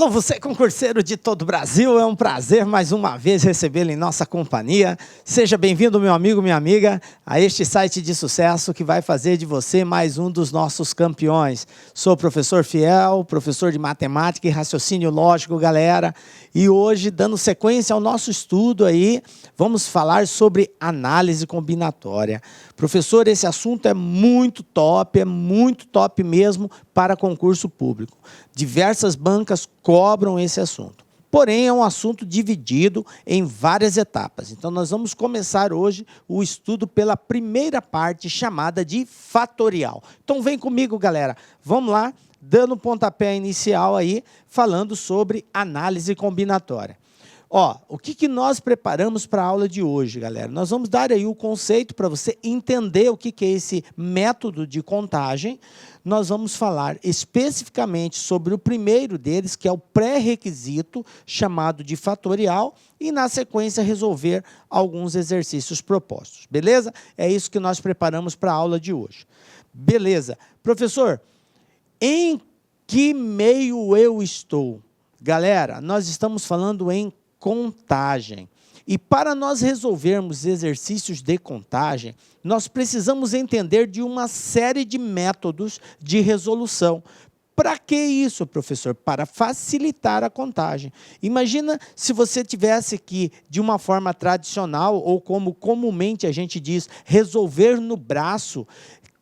Alô, você concurseiro de todo o Brasil, é um prazer mais uma vez recebê-lo em nossa companhia. Seja bem-vindo, meu amigo, minha amiga, a este site de sucesso que vai fazer de você mais um dos nossos campeões. Sou professor Fiel, professor de matemática e raciocínio lógico, galera. E hoje, dando sequência ao nosso estudo aí, vamos falar sobre análise combinatória. Professor, esse assunto é muito top mesmo para concurso público. Diversas bancas cobram esse assunto. Porém, é um assunto dividido em várias etapas. Então, nós vamos começar hoje o estudo pela primeira parte, chamada de fatorial. Então, vem comigo, galera. Vamos lá, dando um pontapé inicial aí, falando sobre análise combinatória. Ó, o que nós preparamos para a aula de hoje, galera? Nós vamos dar aí o conceito para você entender o que é esse método de contagem. Nós vamos falar especificamente sobre o primeiro deles, que é o pré-requisito, chamado de fatorial, e, na sequência, resolver alguns exercícios propostos. Beleza? É isso que nós preparamos para a aula de hoje. Beleza. Professor, em que meio eu estou? Galera, nós estamos falando em contagem. E para nós resolvermos exercícios de contagem, nós precisamos entender de uma série de métodos de resolução. Para que isso, professor? Para facilitar a contagem. Imagina se você tivesse que, de uma forma tradicional, ou como comumente a gente diz, resolver no braço,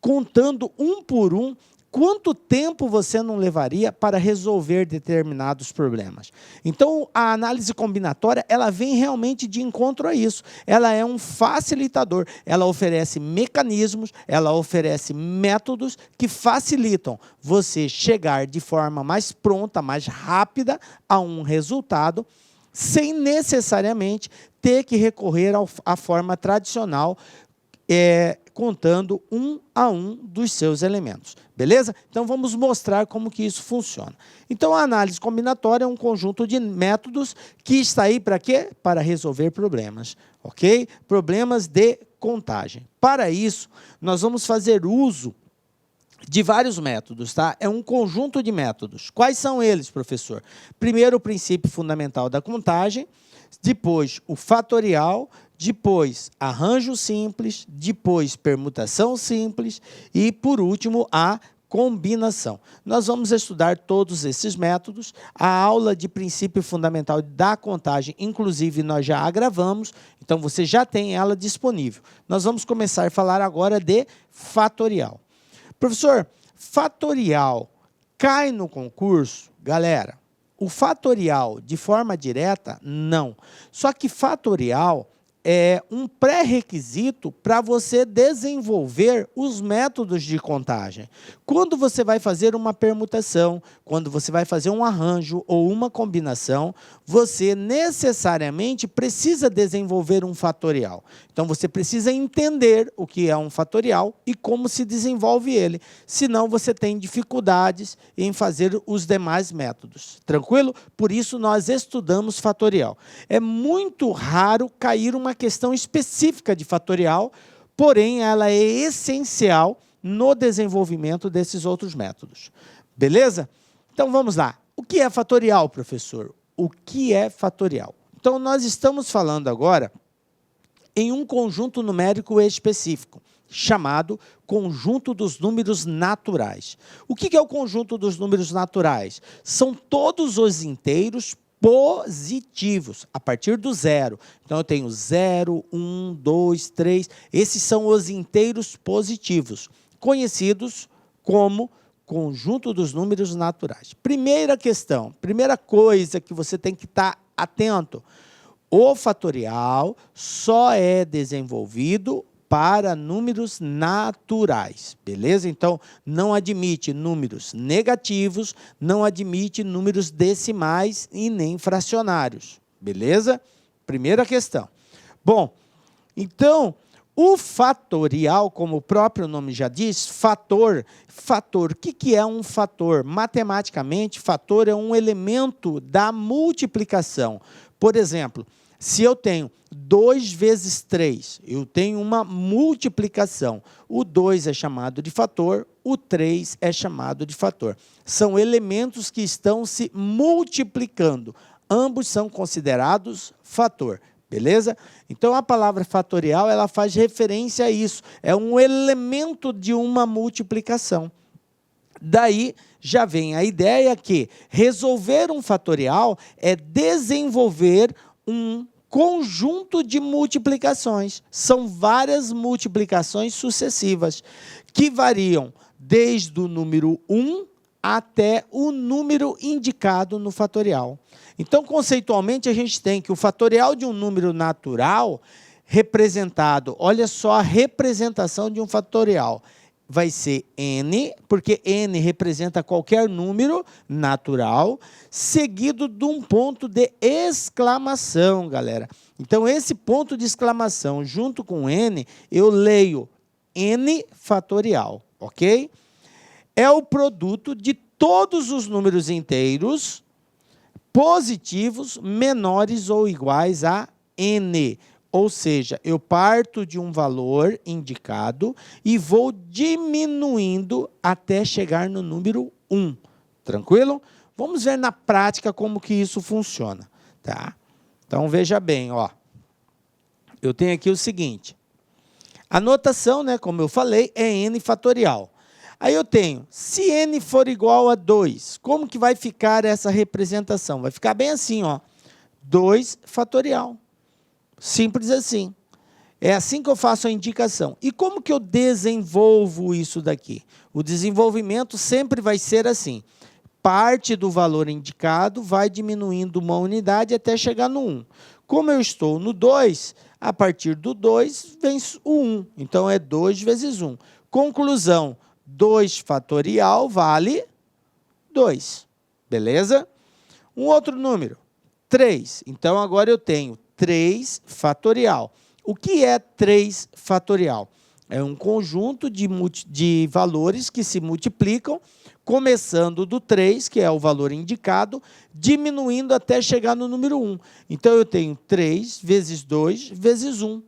contando um por um. Quanto tempo você não levaria para resolver determinados problemas? Então, a análise combinatória, ela vem realmente de encontro a isso. Ela é um facilitador, ela oferece mecanismos, ela oferece métodos que facilitam você chegar de forma mais pronta, mais rápida a um resultado, sem necessariamente ter que recorrer à forma tradicional, contando um a um dos seus elementos. Beleza? Então, vamos mostrar como que isso funciona. Então, a análise combinatória é um conjunto de métodos que está aí para quê? Para resolver problemas, ok? Problemas de contagem. Para isso, nós vamos fazer uso de vários métodos, tá? É um conjunto de métodos. Quais são eles, professor? Primeiro, o princípio fundamental da contagem, depois, o fatorial, depois, arranjo simples, depois, permutação simples e, por último, a combinação. Nós vamos estudar todos esses métodos. A aula de princípio fundamental da contagem, inclusive, nós já a gravamos, então você já tem ela disponível. Nós vamos começar a falar agora de fatorial. Professor, fatorial cai no concurso? Galera, o fatorial, de forma direta, não. Só que fatorial é um pré-requisito para você desenvolver os métodos de contagem. Quando você vai fazer uma permutação, quando você vai fazer um arranjo ou uma combinação, você necessariamente precisa desenvolver um fatorial. Então, você precisa entender o que é um fatorial e como se desenvolve ele. Senão, você tem dificuldades em fazer os demais métodos. Tranquilo? Por isso, nós estudamos fatorial. É muito raro cair uma questão específica de fatorial, porém, ela é essencial no desenvolvimento desses outros métodos. Beleza? Então, vamos lá. O que é fatorial, professor? O que é fatorial? Então, nós estamos falando agora em um conjunto numérico específico, chamado conjunto dos números naturais. O que é o conjunto dos números naturais? São todos os inteiros positivos, a partir do zero. Então, eu tenho 0, 1, 2, 3. Esses são os inteiros positivos, conhecidos como conjunto dos números naturais. Primeira questão, primeira coisa que você tem que estar atento. O fatorial só é desenvolvido para números naturais, beleza? Então, não admite números negativos, não admite números decimais e nem fracionários, beleza? Primeira questão. Bom, então, o fatorial, como o próprio nome já diz, fator, o que é um fator? Matematicamente, fator é um elemento da multiplicação. Por exemplo, se eu tenho 2 vezes 3, eu tenho uma multiplicação. O 2 é chamado de fator, o 3 é chamado de fator. São elementos que estão se multiplicando. Ambos são considerados fator. Beleza? Então, a palavra fatorial, ela faz referência a isso. É um elemento de uma multiplicação. Daí, já vem a ideia que resolver um fatorial é desenvolver um conjunto de multiplicações. São várias multiplicações sucessivas, que variam desde o número 1 até o número indicado no fatorial. Então, conceitualmente, a gente tem que o fatorial de um número natural representado, olha só a representação de um fatorial, vai ser n, porque n representa qualquer número natural, seguido de um ponto de exclamação, galera. Então, esse ponto de exclamação junto com n, eu leio n fatorial, ok? É o produto de todos os números inteiros positivos menores ou iguais a n. Ou seja, eu parto de um valor indicado e vou diminuindo até chegar no número 1. Tranquilo? Vamos ver na prática como que isso funciona. Tá? Então, veja bem, ó. Eu tenho aqui o seguinte. A notação, né, como eu falei, é n fatorial. Aí eu tenho, se n for igual a 2, como que vai ficar essa representação? Vai ficar bem assim, ó, 2 fatorial. Simples assim. É assim que eu faço a indicação. E como que eu desenvolvo isso daqui? O desenvolvimento sempre vai ser assim. Parte do valor indicado vai diminuindo uma unidade até chegar no 1. Como eu estou no 2, a partir do 2 vem o 1. Então, é 2 vezes 1. Conclusão. 2 fatorial vale 2. Beleza? Um outro número, 3. Então, agora eu tenho 3 fatorial. O que é 3 fatorial? É um conjunto de valores que se multiplicam, começando do 3, que é o valor indicado, diminuindo até chegar no número 1. Então, eu tenho 3 vezes 2 vezes 1.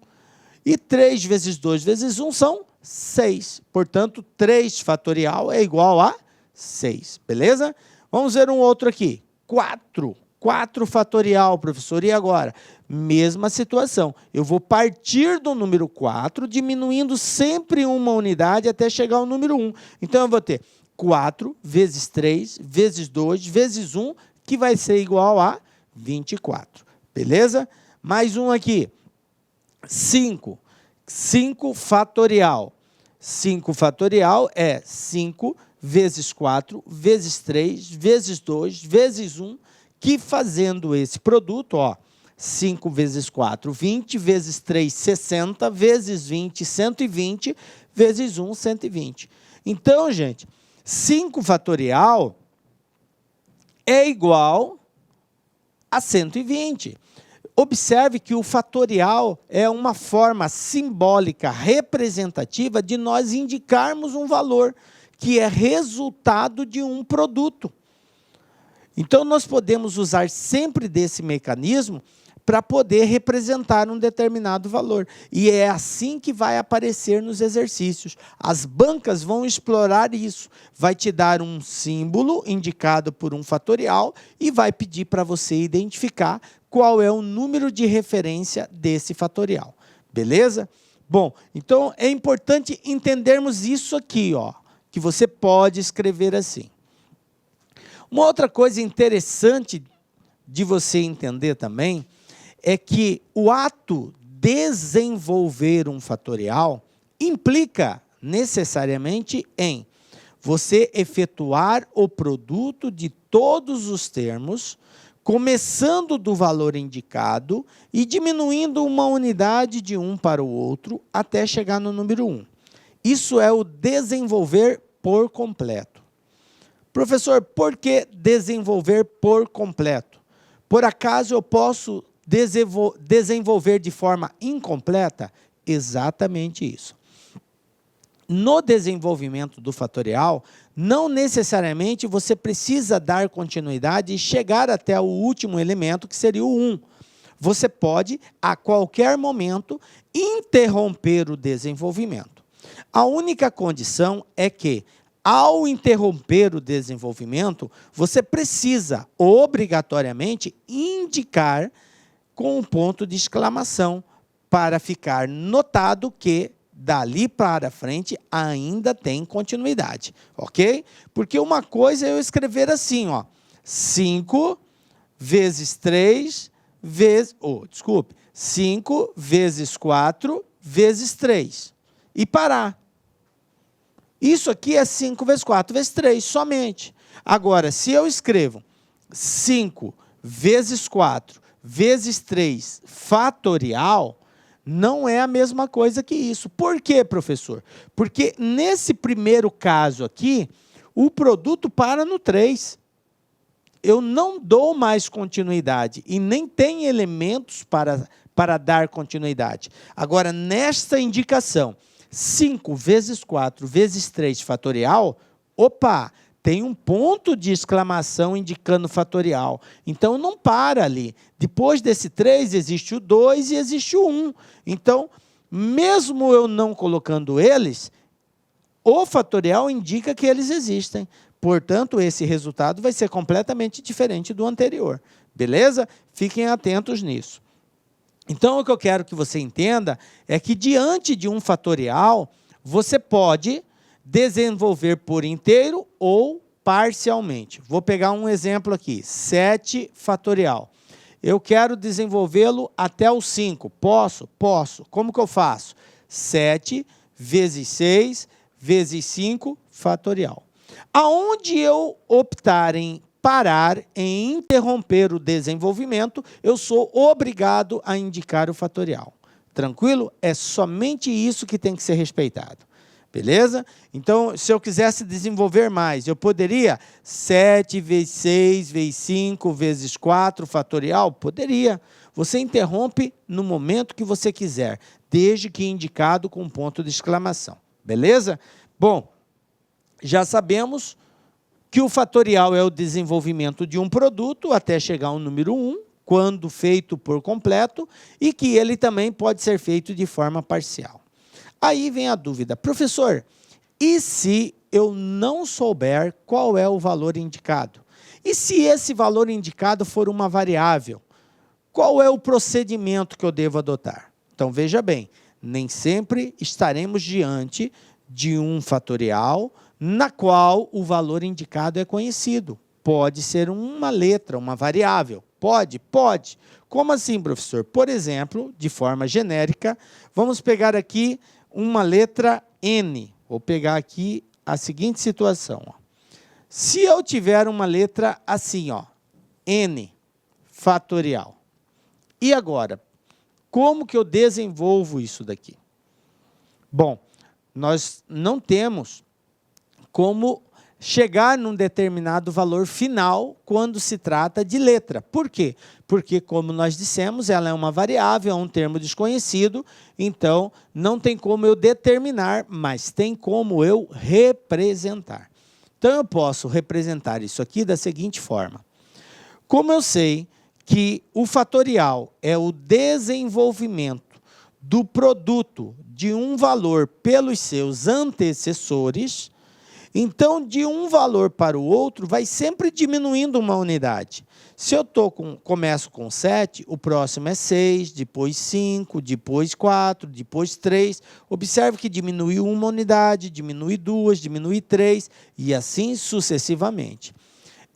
E 3 vezes 2 vezes 1 são 6. Portanto, 3 fatorial é igual a 6. Beleza? Vamos ver um outro aqui. 4. 4 fatorial, professor. E agora? Mesma situação. Eu vou partir do número 4, diminuindo sempre uma unidade até chegar ao número 1. Então, eu vou ter 4 vezes 3 vezes 2 vezes 1, que vai ser igual a 24. Beleza? Mais um aqui. 5. 5 fatorial. 5 fatorial é 5 vezes 4 vezes 3 vezes 2 vezes 1, que fazendo esse produto, ó, 5 vezes 4, 20, vezes 3, 60, vezes 20, 120, vezes 1, 120. Então, gente, 5 fatorial é igual a 120. Observe que o fatorial é uma forma simbólica, representativa, de nós indicarmos um valor, que é resultado de um produto. Então, nós podemos usar sempre desse mecanismo para poder representar um determinado valor. E é assim que vai aparecer nos exercícios. As bancas vão explorar isso. Vai te dar um símbolo indicado por um fatorial e vai pedir para você identificar qual é o número de referência desse fatorial. Beleza? Bom, então é importante entendermos isso aqui, ó, que você pode escrever assim. Uma outra coisa interessante de você entender também é que o ato desenvolver um fatorial implica necessariamente em você efetuar o produto de todos os termos, começando do valor indicado e diminuindo uma unidade de um para o outro até chegar no número 1. Isso é o desenvolver por completo. Professor, por que desenvolver por completo? Por acaso eu posso desenvolver de forma incompleta? Exatamente isso. No desenvolvimento do fatorial, não necessariamente você precisa dar continuidade e chegar até o último elemento, que seria o 1. Você pode, a qualquer momento, interromper o desenvolvimento. A única condição é que ao interromper o desenvolvimento, você precisa, obrigatoriamente, indicar com um ponto de exclamação, para ficar notado que, dali para frente, ainda tem continuidade, ok? Porque uma coisa é eu escrever assim, ó, 5 vezes 3 vezes... 5 vezes 4 vezes 3. E parar. Isso aqui é 5 vezes 4 vezes 3, somente. Agora, se eu escrevo 5 vezes 4 vezes 3 fatorial, não é a mesma coisa que isso. Por quê, professor? Porque nesse primeiro caso aqui, o produto para no 3. Eu não dou mais continuidade e nem tem elementos para dar continuidade. Agora, nesta indicação, 5 vezes 4 vezes 3 fatorial, opa, tem um ponto de exclamação indicando fatorial. Então, não para ali. Depois desse 3, existe o 2 e existe o 1. Então, mesmo eu não colocando eles, o fatorial indica que eles existem. Portanto, esse resultado vai ser completamente diferente do anterior. Beleza? Fiquem atentos nisso. Então, o que eu quero que você entenda é que, diante de um fatorial, você pode desenvolver por inteiro ou parcialmente. Vou pegar um exemplo aqui, 7 fatorial. Eu quero desenvolvê-lo até o 5. Posso? Posso. Como que eu faço? 7 vezes 6 vezes 5 fatorial. Aonde eu optar em parar, em interromper o desenvolvimento, eu sou obrigado a indicar o fatorial. Tranquilo? É somente isso que tem que ser respeitado. Beleza? Então, se eu quisesse desenvolver mais, eu poderia 7 vezes 6 vezes 5 vezes 4 fatorial? Poderia. Você interrompe no momento que você quiser, desde que indicado com um ponto de exclamação. Beleza? Bom, já sabemos que o fatorial é o desenvolvimento de um produto até chegar ao número 1, quando feito por completo, e que ele também pode ser feito de forma parcial. Aí vem a dúvida, professor, e se eu não souber qual é o valor indicado? E se esse valor indicado for uma variável? Qual é o procedimento que eu devo adotar? Então, veja bem, nem sempre estaremos diante de um fatorial na qual o valor indicado é conhecido. Pode ser uma letra, uma variável. Pode? Pode. Como assim, professor? Por exemplo, de forma genérica, vamos pegar aqui uma letra N. Vou pegar aqui a seguinte situação. Ó. Se eu tiver uma letra assim, ó, N fatorial, e agora, como que eu desenvolvo isso daqui? Bom, nós não temos como chegar num determinado valor final quando se trata de letra. Por quê? Porque, como nós dissemos, ela é uma variável, é um termo desconhecido, então não tem como eu determinar, mas tem como eu representar. Então, eu posso representar isso aqui da seguinte forma. Como eu sei que o fatorial é o desenvolvimento do produto de um valor pelos seus antecessores, então, de um valor para o outro, vai sempre diminuindo uma unidade. Se eu começo com 7, o próximo é 6, depois 5, depois 4, depois 3. Observe que diminuiu uma unidade, diminui 2, diminui 3, e assim sucessivamente.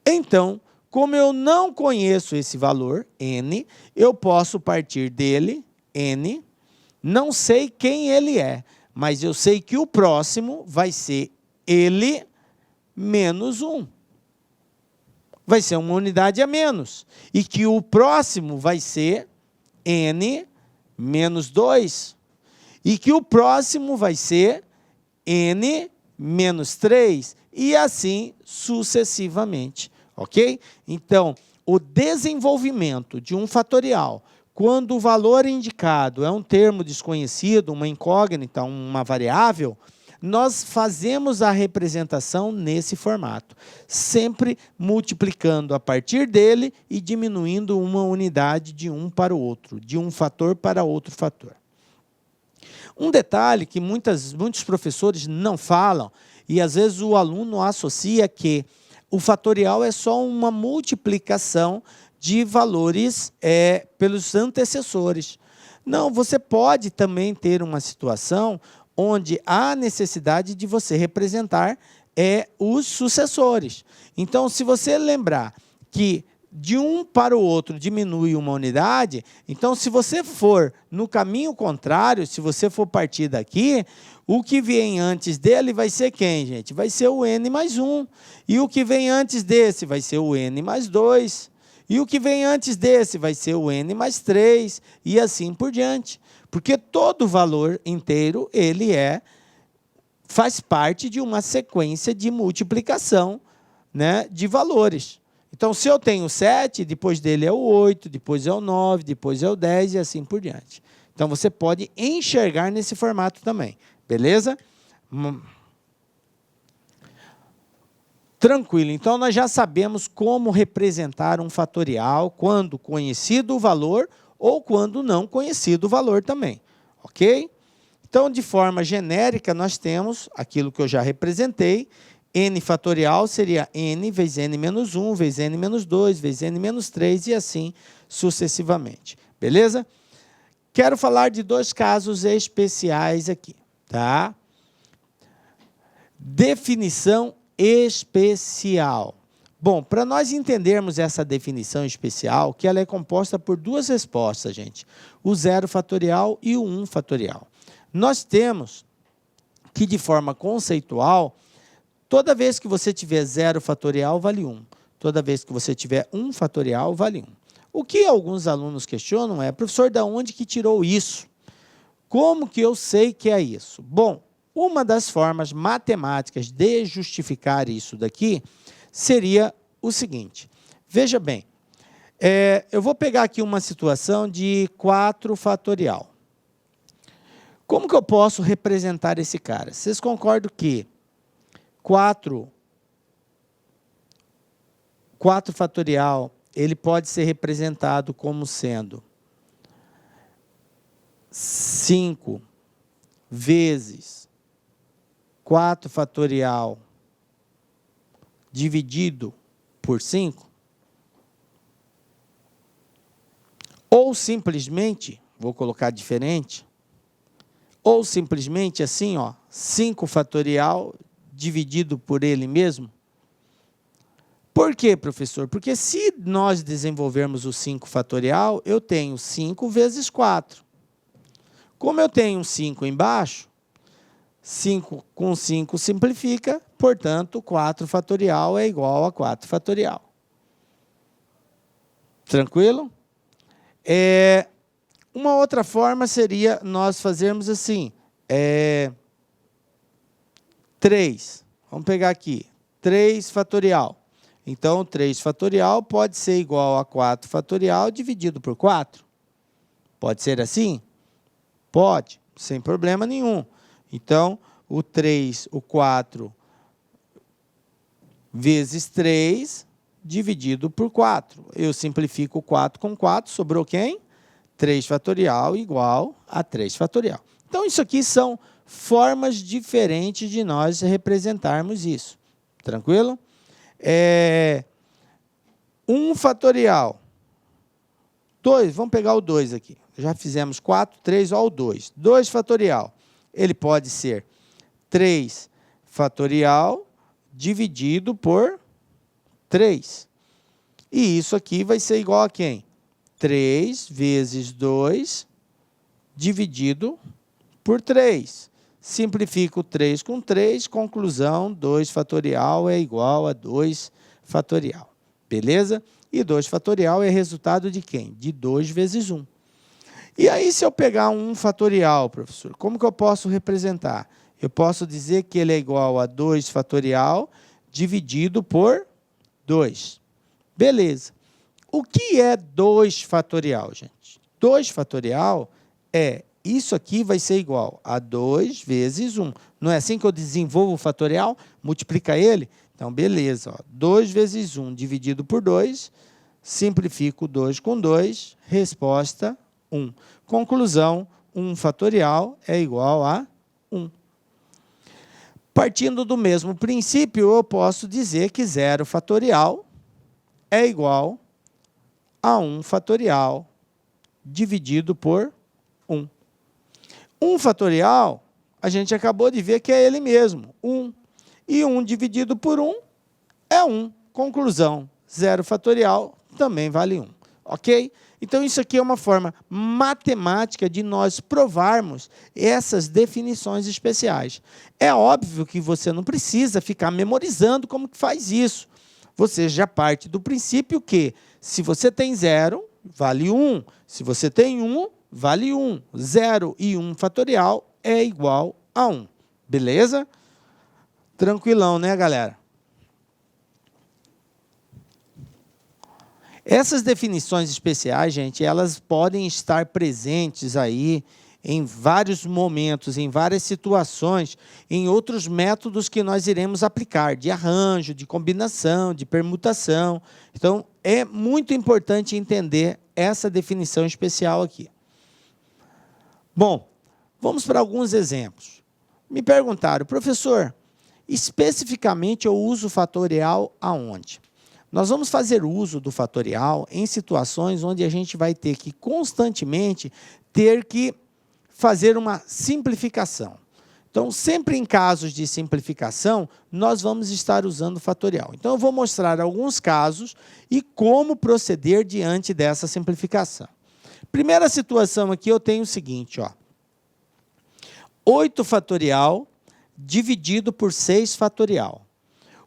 Então, como eu não conheço esse valor, n, eu posso partir dele, n, não sei quem ele é, mas eu sei que o próximo vai ser ele menos 1. Vai ser uma unidade a menos. E que o próximo vai ser n menos 2. E que o próximo vai ser n menos 3. E assim sucessivamente. Ok? Então, o desenvolvimento de um fatorial, quando o valor indicado é um termo desconhecido, uma incógnita, uma variável, nós fazemos a representação nesse formato, sempre multiplicando a partir dele e diminuindo uma unidade de um para o outro, de um fator para outro fator. Um detalhe que muitos professores não falam E, às vezes, o aluno associa que o fatorial é só uma multiplicação de valores pelos antecessores. Não, você pode também ter uma situação onde há necessidade de você representar os sucessores. Então, se você lembrar que de um para o outro diminui uma unidade, então, se você for no caminho contrário, se você for partir daqui, o que vem antes dele vai ser quem, gente? Vai ser o n mais 1. E o que vem antes desse vai ser o n mais 2. E o que vem antes desse vai ser o n mais 3. E assim por diante. Porque todo valor inteiro, ele faz parte de uma sequência de multiplicação, né, de valores. Então, se eu tenho 7, depois dele é o 8, depois é o 9, depois é o 10 e assim por diante. Então, você pode enxergar nesse formato também. Beleza? Tranquilo. Então, nós já sabemos como representar um fatorial quando conhecido o valor ou quando não conhecido o valor também. Ok? Então, de forma genérica, nós temos aquilo que eu já representei. N fatorial seria n vezes n menos 1, vezes n menos 2, vezes n menos 3 e assim sucessivamente. Beleza? Quero falar de 2 casos especiais aqui. Tá? Definição especial. Bom, para nós entendermos essa definição especial, que ela é composta por 2 respostas, gente. O 0 fatorial e o 1 fatorial. Nós temos que, de forma conceitual, toda vez que você tiver 0 fatorial, vale 1. Toda vez que você tiver 1 fatorial, vale 1. O que alguns alunos questionam é, professor, de onde que tirou isso? Como que eu sei que é isso? Bom, uma das formas matemáticas de justificar isso daqui seria o seguinte. Veja bem, eu vou pegar aqui uma situação de 4 fatorial. Como que eu posso representar esse cara? Vocês concordam que 4 fatorial, ele pode ser representado como sendo 5 vezes 4 fatorial dividido por 5? Ou simplesmente, vou colocar diferente, ou simplesmente assim, ó, 5 fatorial dividido por ele mesmo? Por quê, professor? Porque se nós desenvolvermos o 5 fatorial, eu tenho 5 vezes 4. Como eu tenho um 5 embaixo, 5 com 5 simplifica, portanto, 4 fatorial é igual a 4 fatorial. Tranquilo? Uma outra forma seria nós fazermos assim, 3. Vamos pegar aqui, 3 fatorial. Então, 3 fatorial pode ser igual a 4 fatorial dividido por 4. Pode ser assim? Pode, sem problema nenhum. Então, o 4 vezes 3 dividido por 4. Eu simplifico 4 com 4, sobrou quem? 3 fatorial igual a 3 fatorial. Então, isso aqui são formas diferentes de nós representarmos isso. Tranquilo? 1 fatorial. 2, vamos pegar o 2 aqui. Já fizemos 4, 3, ó, o 2. 2 fatorial. Ele pode ser 3 fatorial dividido por 3. E isso aqui vai ser igual a quem? 3 vezes 2 dividido por 3. Simplifico 3 com 3, conclusão, 2 fatorial é igual a 2 fatorial. Beleza? E 2 fatorial é resultado de quem? De 2 vezes 1. E aí, se eu pegar um 1 fatorial, professor, como que eu posso representar? Eu posso dizer que ele é igual a 2 fatorial dividido por 2. Beleza. O que é 2 fatorial, gente? 2 fatorial isso aqui vai ser igual a 2 vezes 1. Não é assim que eu desenvolvo o fatorial? Multiplica ele? Então, beleza. Ó, 2 vezes 1 dividido por 2, simplifico 2 com 2, resposta 1. Conclusão, 1 fatorial é igual a 1. Partindo do mesmo princípio, eu posso dizer que 0 fatorial é igual a 1 fatorial dividido por 1. 1 fatorial, a gente acabou de ver que é ele mesmo, 1. E 1 dividido por 1 é 1. Conclusão, 0 fatorial também vale 1. Ok? Então, isso aqui é uma forma matemática de nós provarmos essas definições especiais. É óbvio que você não precisa ficar memorizando como que faz isso. Você já parte do princípio que, se você tem 0, vale 1. Se você tem 1, vale 1. 0 e 1 fatorial é igual a 1. Beleza? Tranquilão, né, galera? Essas definições especiais, gente, elas podem estar presentes aí em vários momentos, em várias situações, em outros métodos que nós iremos aplicar, de arranjo, de combinação, de permutação. Então, é muito importante entender essa definição especial aqui. Bom, vamos para alguns exemplos. Me perguntaram, professor, especificamente eu uso fatorial aonde? Nós vamos fazer uso do fatorial em situações onde a gente vai ter que constantemente ter que fazer uma simplificação. Então, sempre em casos de simplificação, nós vamos estar usando o fatorial. Então, eu vou mostrar alguns casos e como proceder diante dessa simplificação. Primeira situação aqui, eu tenho o seguinte, ó. 8 fatorial dividido por 6 fatorial.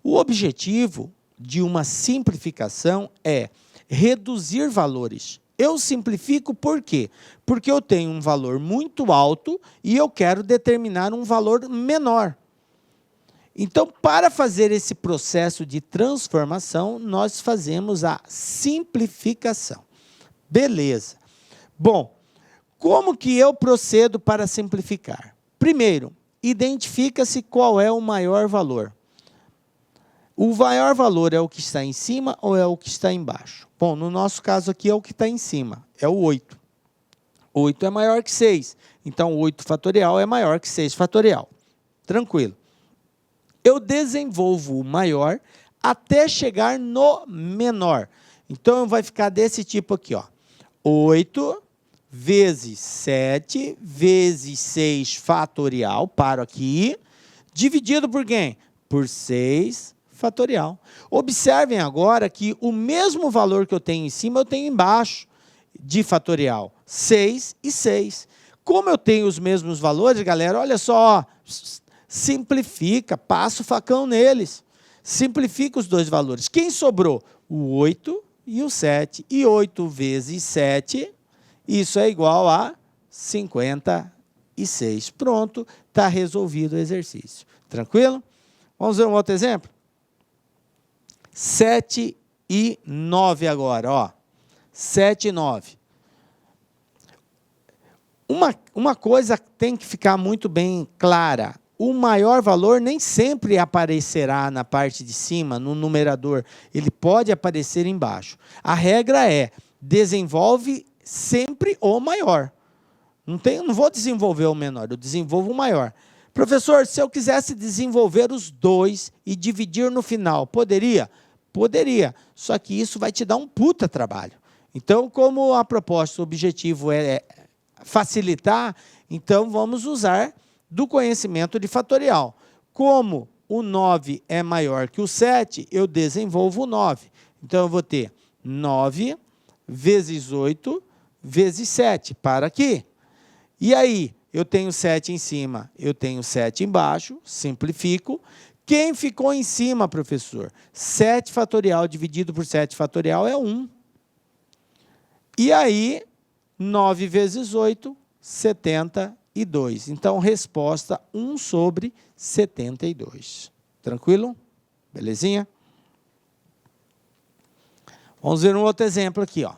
O objetivo de uma simplificação é reduzir valores. Eu simplifico por quê? Porque eu tenho um valor muito alto e eu quero determinar um valor menor. Então, para fazer esse processo de transformação, nós fazemos a simplificação. Beleza. Bom, como que eu procedo para simplificar? Primeiro, identifica-se qual é o maior valor. O maior valor é o que está em cima ou é o que está embaixo? Bom, no nosso caso aqui é o que está em cima, é o 8. 8 é maior que 6, então 8 fatorial é maior que 6 fatorial. Tranquilo. Eu desenvolvo o maior até chegar no menor. Então, vai ficar desse tipo aqui, ó. 8 vezes 7 vezes 6 fatorial, paro aqui, dividido por quem? Por 6 fatorial. Observem agora que o mesmo valor que eu tenho em cima, eu tenho embaixo de fatorial. 6 e 6. Como eu tenho os mesmos valores, galera, olha só, simplifica, passa o facão neles. Simplifica os dois valores. Quem sobrou? O 8 e o 7. E 8 vezes 7, isso é igual a 56. Pronto, está resolvido o exercício. Tranquilo? Vamos ver um outro exemplo? 7 e 9 agora, ó. 7 e 9. Uma coisa tem que ficar muito bem clara. O maior valor nem sempre aparecerá na parte de cima, no numerador. Ele pode aparecer embaixo. A regra é, desenvolve sempre o maior. Não vou desenvolver o menor, eu desenvolvo o maior. Professor, se eu quisesse desenvolver os dois e dividir no final, poderia? Poderia, só que isso vai te dar um puta trabalho. Então, como a proposta, o objetivo é facilitar, então vamos usar do conhecimento de fatorial. Como o 9 é maior que o 7, eu desenvolvo o 9. Então, eu vou ter 9 vezes 8 vezes 7, para aqui. E aí, eu tenho 7 em cima, eu tenho 7 embaixo, simplifico. Quem ficou em cima, professor? 7 fatorial dividido por 7 fatorial é 1. E aí, 9 vezes 8, 72. Então, resposta 1 sobre 72. Tranquilo? Belezinha? Vamos ver um outro exemplo aqui, ó.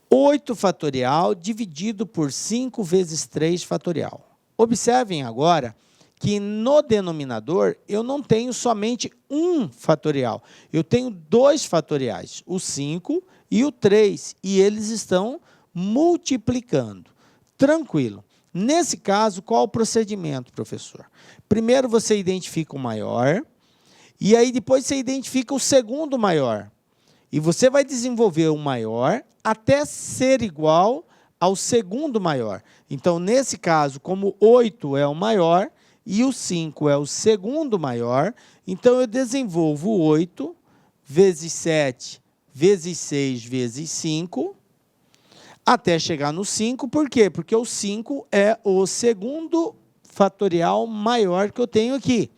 8 fatorial dividido por 5 vezes 3 fatorial. Observem agora que no denominador eu não tenho somente um fatorial. Eu tenho 2 fatoriais, o 5 e o 3, e eles estão multiplicando. Tranquilo. Nesse caso, qual o procedimento, professor? Primeiro você identifica o maior, e aí depois você identifica o segundo maior. E você vai desenvolver o maior até ser igual ao segundo maior. Então, nesse caso, como 8 é o maior e o 5 é o segundo maior, então eu desenvolvo 8 vezes 7 vezes 6 vezes 5, até chegar no 5. Por quê? Porque o 5 é o segundo fatorial maior que eu tenho aqui.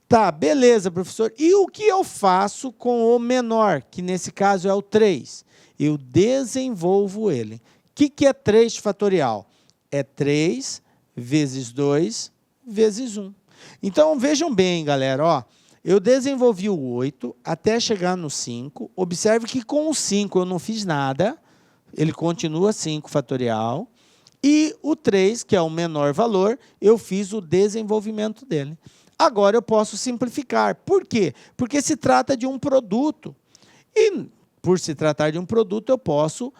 Tá, beleza, professor. E o que eu faço com o menor, que nesse caso é o 3? Eu desenvolvo ele. O que é 3 fatorial? É 3 vezes 2 vezes 1. Então, vejam bem, galera, ó, eu desenvolvi o 8 até chegar no 5. Observe que com o 5 eu não fiz nada, ele continua 5 fatorial. E o 3, que é o menor valor, eu fiz o desenvolvimento dele. Agora eu posso simplificar. Por quê? Porque se trata de um produto. E, por se tratar de um produto, eu posso,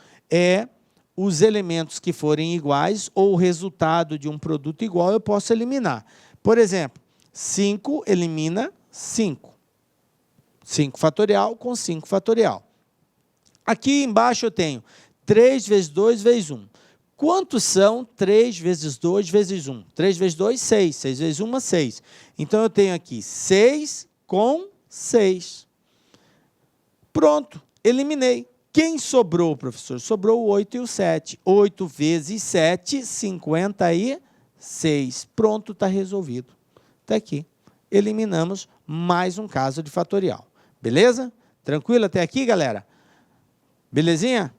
os elementos que forem iguais ou o resultado de um produto igual, eu posso eliminar. Por exemplo, 5 elimina 5. 5 fatorial com 5 fatorial. Aqui embaixo eu tenho 3 vezes 2 vezes 1. Quantos são 3 vezes 2 vezes 1? 3 vezes 2, 6. 6 vezes 1, 6. Então, eu tenho aqui 6 com 6. Pronto, eliminei. Quem sobrou, professor? Sobrou o 8 e o 7. 8 vezes 7, 56. Pronto, está resolvido. Está aqui. Eliminamos mais um caso de fatorial. Beleza? Tranquilo até aqui, galera? Belezinha?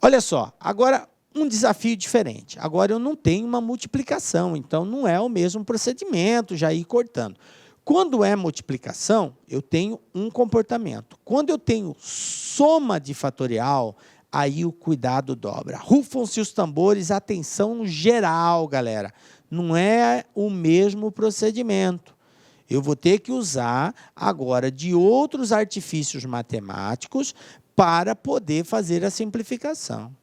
Olha só, agora um desafio diferente. Agora eu não tenho uma multiplicação, então não é o mesmo procedimento, já ir cortando. Quando é multiplicação, eu tenho um comportamento. Quando eu tenho soma de fatorial, aí o cuidado dobra. Rufam-se os tambores, atenção geral, galera. Não é o mesmo procedimento. Eu vou ter que usar agora de outros artifícios matemáticos para poder fazer a simplificação.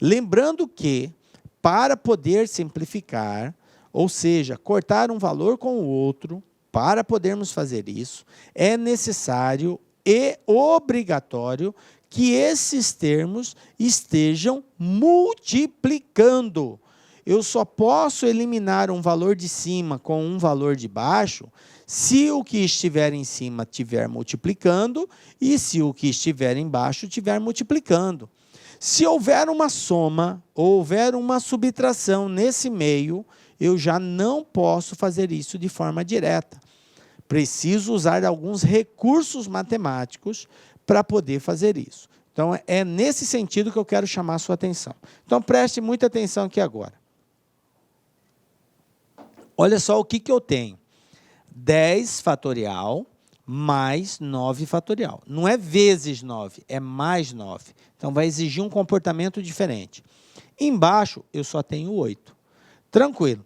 Lembrando que, para poder simplificar, ou seja, cortar um valor com o outro, para podermos fazer isso, é necessário e obrigatório que esses termos estejam multiplicando. Eu só posso eliminar um valor de cima com um valor de baixo se o que estiver em cima estiver multiplicando e se o que estiver embaixo estiver multiplicando. Se houver uma soma ou houver uma subtração nesse meio, eu já não posso fazer isso de forma direta. Preciso usar alguns recursos matemáticos para poder fazer isso. Então, é nesse sentido que eu quero chamar a sua atenção. Então, preste muita atenção aqui agora. Olha só o que eu tenho. 10 fatorial mais 9 fatorial. Não é vezes 9, é mais 9. Então, vai exigir um comportamento diferente. Embaixo, eu só tenho 8. Tranquilo.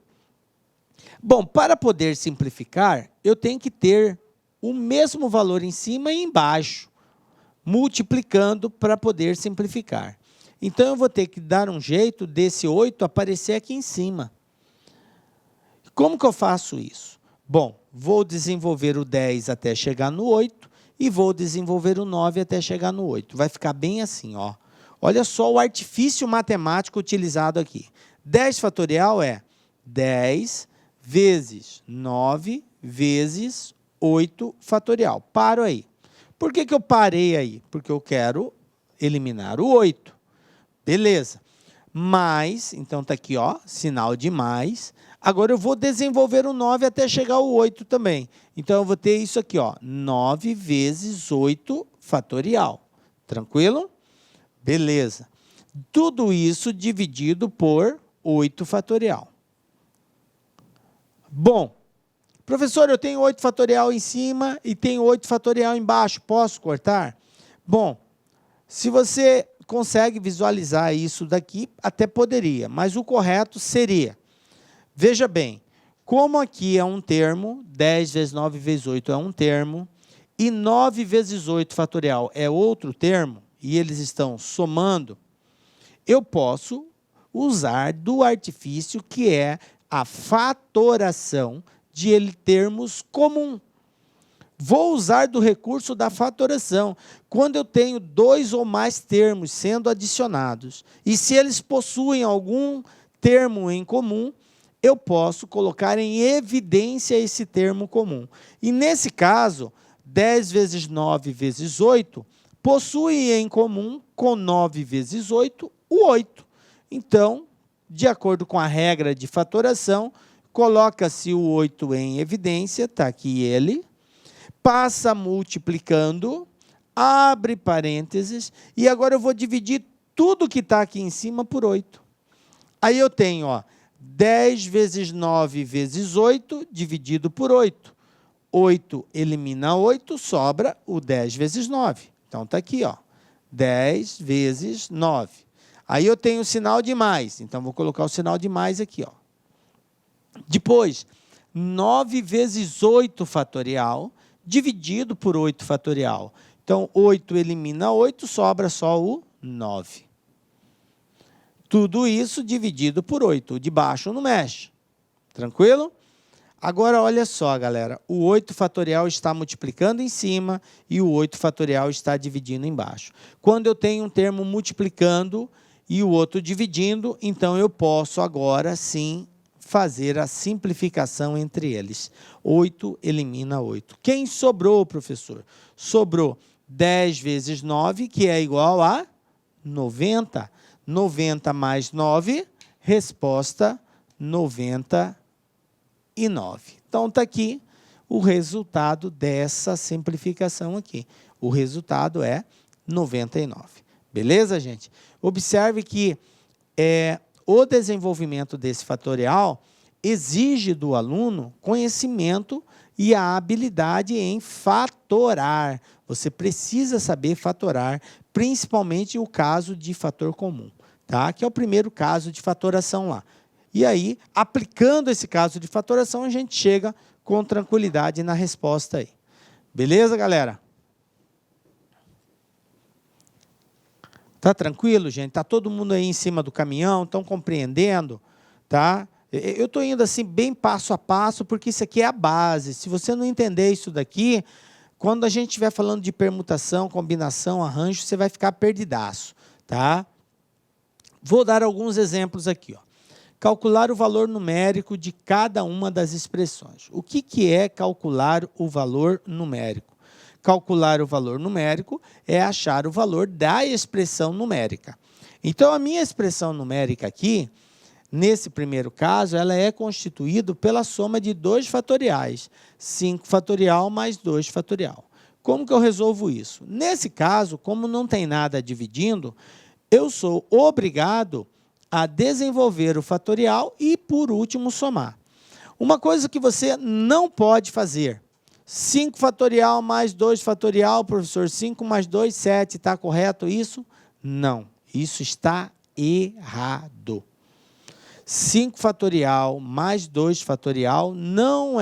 Bom, para poder simplificar, eu tenho que ter o mesmo valor em cima e embaixo, multiplicando para poder simplificar. Então, eu vou ter que dar um jeito desse 8 aparecer aqui em cima. Como que eu faço isso? Bom, vou desenvolver o 10 até chegar no 8 e vou desenvolver o 9 até chegar no 8. Vai ficar bem assim, ó. Olha só o artifício matemático utilizado aqui. 10 fatorial é 10 vezes 9 vezes 8 fatorial. Paro aí. Por que eu parei aí? Porque eu quero eliminar o 8. Beleza. Mais, então está aqui, ó, sinal de mais. Agora eu vou desenvolver o 9 até chegar ao 8 também. Então, eu vou ter isso aqui, ó, 9 vezes 8 fatorial. Tranquilo? Beleza. Tudo isso dividido por 8 fatorial. Bom, professor, eu tenho 8 fatorial em cima e tenho 8 fatorial embaixo. Posso cortar? Bom, se você consegue visualizar isso daqui, até poderia, mas o correto seria, veja bem, como aqui é um termo, 10 vezes 9 vezes 8 é um termo, e 9 vezes 8 fatorial é outro termo, e eles estão somando, eu posso usar do artifício que é a fatoração de termos comum. Vou usar do recurso da fatoração. Quando eu tenho dois ou mais termos sendo adicionados, e se eles possuem algum termo em comum, eu posso colocar em evidência esse termo comum. E nesse caso, 10 vezes 9 vezes 8, possui em comum com 9 vezes 8, o 8. Então, de acordo com a regra de fatoração, coloca-se o 8 em evidência, está aqui ele, passa multiplicando, abre parênteses, e agora eu vou dividir tudo que está aqui em cima por 8. Aí eu tenho, 10 vezes 9 vezes 8, dividido por 8. 8 elimina 8, sobra o 10 vezes 9. Então, está aqui, 10 vezes 9. Aí eu tenho o sinal de mais, então vou colocar o sinal de mais aqui. Depois, 9 vezes 8 fatorial, dividido por 8 fatorial. Então, 8 elimina 8, sobra só o 9. Tudo isso dividido por 8. O de baixo não mexe. Tranquilo? Agora, olha só, galera. O 8 fatorial está multiplicando em cima e o 8 fatorial está dividindo embaixo. Quando eu tenho um termo multiplicando e o outro dividindo, então eu posso agora, sim, fazer a simplificação entre eles. 8 elimina 8. Quem sobrou, professor? Sobrou 10 vezes 9, que é igual a 90. 90 mais 9, resposta 99. Então, está aqui o resultado dessa simplificação aqui. O resultado é 99. Beleza, gente? Observe que o desenvolvimento desse fatorial exige do aluno conhecimento e a habilidade em fatorar. Você precisa saber fatorar, principalmente o caso de fator comum, tá? Que é o primeiro caso de fatoração lá. E aí, aplicando esse caso de fatoração, a gente chega com tranquilidade na resposta aí. Beleza, galera? Tá tranquilo, gente? Tá todo mundo aí em cima do caminhão? Estão compreendendo? Tá? Eu estou indo assim bem passo a passo, porque isso aqui é a base. Se você não entender isso daqui, quando a gente estiver falando de permutação, combinação, arranjo, você vai ficar perdidaço. Tá? Vou dar alguns exemplos aqui. Calcular o valor numérico de cada uma das expressões. O que é calcular o valor numérico? Calcular o valor numérico é achar o valor da expressão numérica. Então, a minha expressão numérica aqui, nesse primeiro caso, ela é constituída pela soma de 2 fatoriais, 5 fatorial mais 2 fatorial. Como que eu resolvo isso? Nesse caso, como não tem nada dividindo, eu sou obrigado a desenvolver o fatorial e, por último, somar. Uma coisa que você não pode fazer, 5 fatorial mais 2 fatorial, professor, 5 mais 2, 7, está correto isso? Não, isso está errado. 5 fatorial mais 2 fatorial não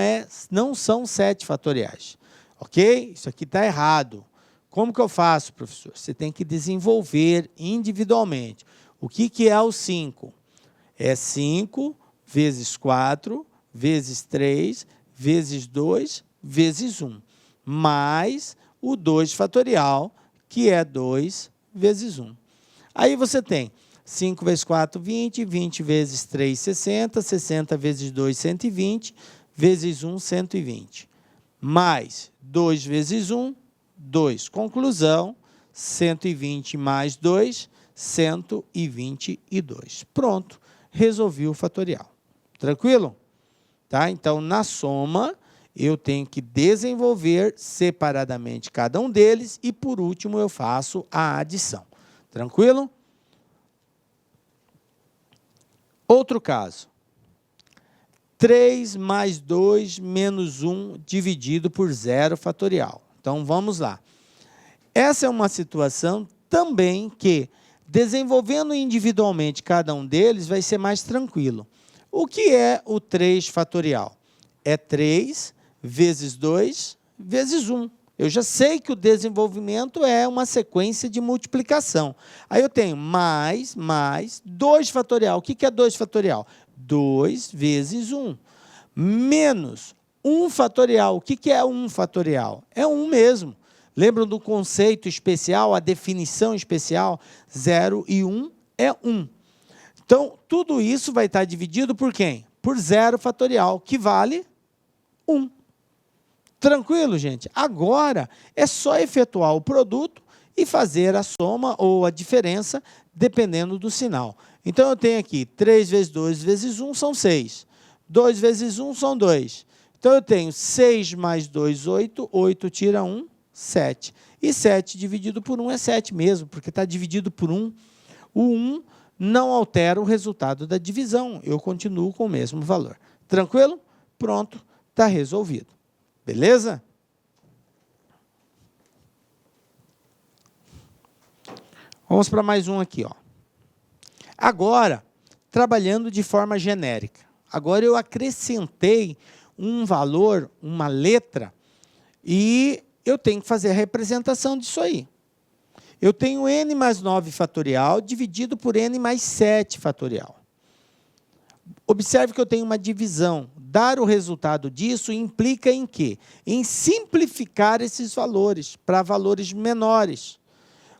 são 7 fatoriais, ok? Isso aqui está errado. Como que eu faço, professor? Você tem que desenvolver individualmente. O que é o 5? É 5 vezes 4, vezes 3, vezes 2, vezes 1. Mais o 2 fatorial, que é 2 vezes 1. Aí você tem 5 vezes 4, 20, 20 vezes 3, 60, 60 vezes 2, 120, vezes 1, 120. Mais 2 vezes 1, 2. Conclusão, 120 mais 2, 122. Pronto, resolvi o fatorial. Tranquilo? Tá? Então, na soma, eu tenho que desenvolver separadamente cada um deles e, por último, eu faço a adição. Tranquilo? Outro caso. 3 mais 2 menos 1 dividido por 0 fatorial. Então, vamos lá. Essa é uma situação também que, desenvolvendo individualmente cada um deles, vai ser mais tranquilo. O que é o 3 fatorial? É 3 vezes 2 vezes 1. Eu já sei que o desenvolvimento é uma sequência de multiplicação. Aí eu tenho mais 2 fatorial. O que é 2 fatorial? 2 vezes 1. Menos 1 fatorial. O que é 1 fatorial? É 1 mesmo. Lembram do conceito especial, a definição especial? 0 e 1 é 1. Então, tudo isso vai estar dividido por quem? Por 0 fatorial, que vale 1. Tranquilo, gente? Agora, é só efetuar o produto e fazer a soma ou a diferença, dependendo do sinal. Então, eu tenho aqui 3 vezes 2 vezes 1 são 6. 2 vezes 1 são 2. Então, eu tenho 6 mais 2, 8. 8 tira 1, 7. E 7 dividido por 1 é 7 mesmo, porque está dividido por 1. O 1 não altera o resultado da divisão. Eu continuo com o mesmo valor. Tranquilo? Pronto, está resolvido. Beleza? Vamos para mais um aqui, ó. Agora, trabalhando de forma genérica. Agora eu acrescentei um valor, uma letra, e eu tenho que fazer a representação disso aí. Eu tenho n mais 9 fatorial dividido por n mais 7 fatorial. Observe que eu tenho uma divisão. Dar o resultado disso implica em quê? Em simplificar esses valores para valores menores.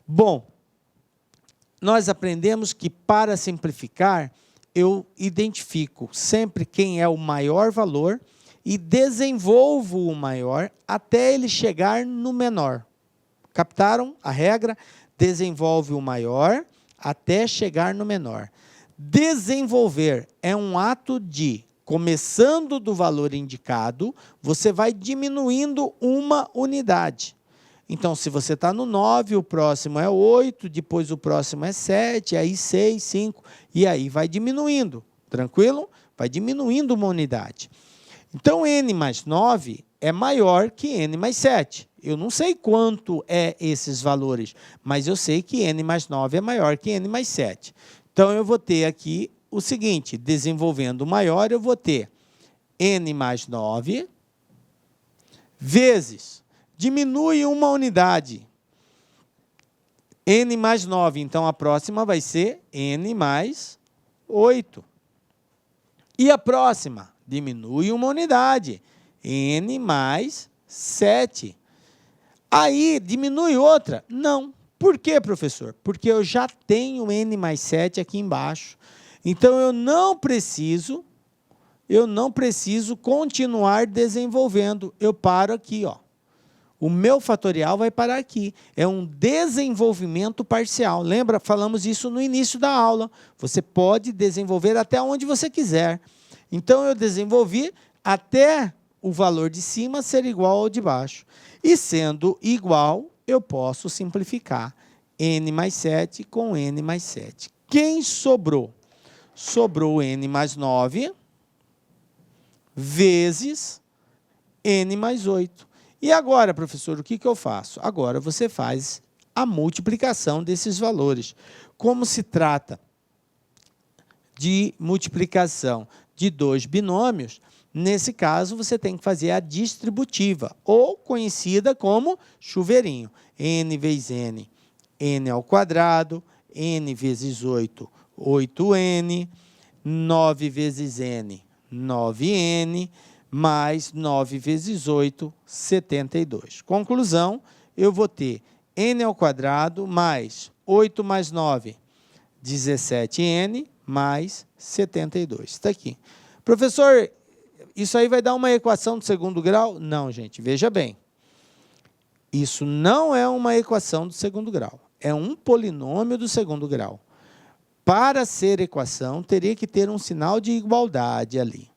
Bom, nós aprendemos que para simplificar, eu identifico sempre quem é o maior valor e desenvolvo o maior até ele chegar no menor. Captaram a regra? Desenvolve o maior até chegar no menor. Desenvolver é um ato de, começando do valor indicado, você vai diminuindo uma unidade. Então, se você está no 9, o próximo é 8, depois o próximo é 7, aí 6, 5, e aí vai diminuindo. Tranquilo? Vai diminuindo uma unidade. Então, n mais 9 é maior que n mais 7. Eu não sei quanto é esses valores, mas eu sei que n mais 9 é maior que n mais 7. Então, eu vou ter aqui o seguinte, desenvolvendo o maior, eu vou ter n mais 9 vezes, diminui uma unidade, n mais 9, então a próxima vai ser n mais 8. E a próxima? Diminui uma unidade, n mais 7. Aí, diminui outra? Não. Por quê, professor? Porque eu já tenho n mais 7 aqui embaixo. Então, eu não preciso continuar desenvolvendo. Eu paro aqui, ó. O meu fatorial vai parar aqui. É um desenvolvimento parcial. Lembra? Falamos isso no início da aula. Você pode desenvolver até onde você quiser. Então, eu desenvolvi até o valor de cima ser igual ao de baixo. E sendo igual, eu posso simplificar n mais 7 com n mais 7. Quem sobrou? Sobrou n mais 9 vezes n mais 8. E agora, professor, o que eu faço? Agora você faz a multiplicação desses valores. Como se trata de multiplicação de 2 binômios, nesse caso, você tem que fazer a distributiva, ou conhecida como chuveirinho. N vezes n, n ao quadrado, n vezes 8, 8n, 9 vezes n, 9n, mais 9 vezes 8, 72. Conclusão, eu vou ter n ao quadrado mais 8 mais 9, 17n, mais 72. Está aqui. Professor, isso aí vai dar uma equação do segundo grau? Não, gente, veja bem. Isso não é uma equação do segundo grau. É um polinômio do segundo grau. Para ser equação, teria que ter um sinal de igualdade ali.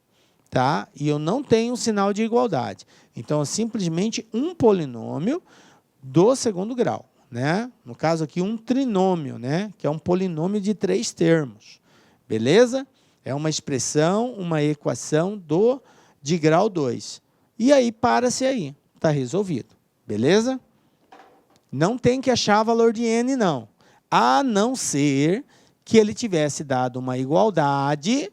Tá? E eu não tenho um sinal de igualdade. Então, é simplesmente um polinômio do segundo grau. Né? No caso aqui, um trinômio, né? Que é um polinômio de 3 termos. Beleza? É uma expressão, uma equação de grau 2. E aí, para-se aí. Está resolvido. Beleza? Não tem que achar valor de n, não. A não ser que ele tivesse dado uma igualdade,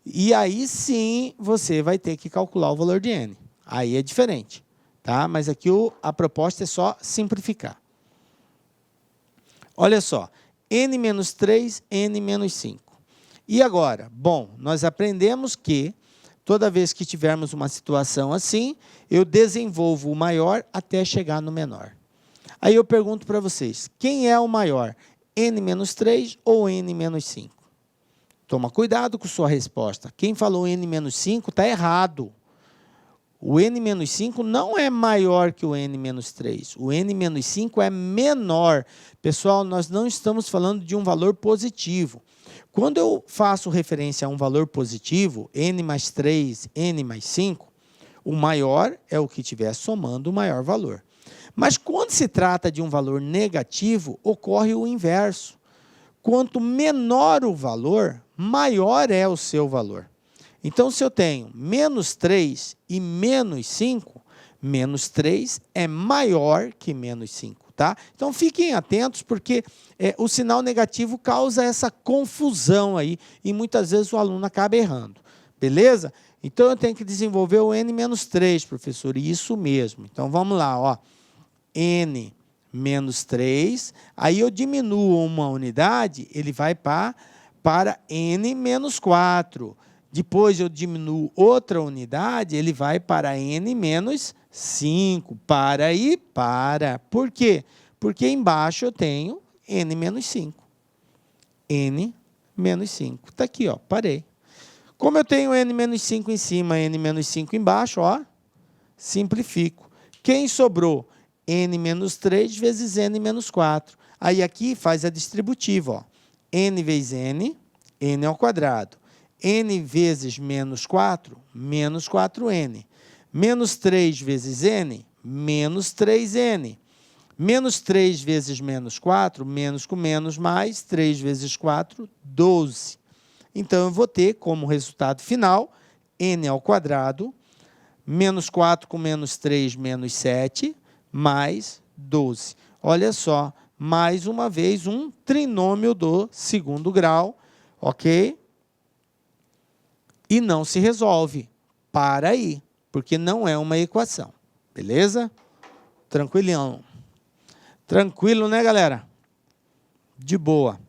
e aí sim você vai ter que calcular o valor de n. Aí é diferente. tá? Mas aqui a proposta é só simplificar. Olha só, n menos 3, n menos 5. E agora? Bom, nós aprendemos que toda vez que tivermos uma situação assim, eu desenvolvo o maior até chegar no menor. Aí eu pergunto para vocês, quem é o maior? N menos 3 ou n menos 5? Toma cuidado com sua resposta. Quem falou n menos 5 está errado. O n menos 5 não é maior que o n menos 3. O n menos 5 é menor. Pessoal, nós não estamos falando de um valor positivo. Quando eu faço referência a um valor positivo, n mais 3, n mais 5, o maior é o que estiver somando o maior valor. Mas quando se trata de um valor negativo, ocorre o inverso. Quanto menor o valor, maior é o seu valor. Então, se eu tenho menos 3 e menos 5, menos 3 é maior que menos 5, tá? Então, fiquem atentos, porque o sinal negativo causa essa confusão aí, e muitas vezes o aluno acaba errando, beleza? Então, eu tenho que desenvolver o n menos 3, professor, e isso mesmo. Então, vamos lá, ó. N menos 3, aí eu diminuo uma unidade, ele vai para n menos 4. Depois eu diminuo outra unidade, ele vai para n menos 5. Para aí, para. Por quê? Porque embaixo eu tenho n menos 5. N menos 5. Está aqui, ó, parei. Como eu tenho n menos 5 em cima, n menos 5 embaixo, ó, simplifico. Quem sobrou? N menos 3 vezes n menos 4. Aí aqui faz a distributiva, ó. N vezes n, n ao quadrado. N vezes menos 4, menos 4n. Menos 3 vezes n, menos 3n. Menos 3 vezes menos 4, menos com menos mais, 3 vezes 4, 12. Então, eu vou ter como resultado final, n ao quadrado, menos 4 com menos 3, menos 7, mais 12. Olha só, mais uma vez, um trinômio do segundo grau, ok? E não se resolve. Para aí, porque não é uma equação. Beleza? Tranquilão. Tranquilo, né, galera? De boa.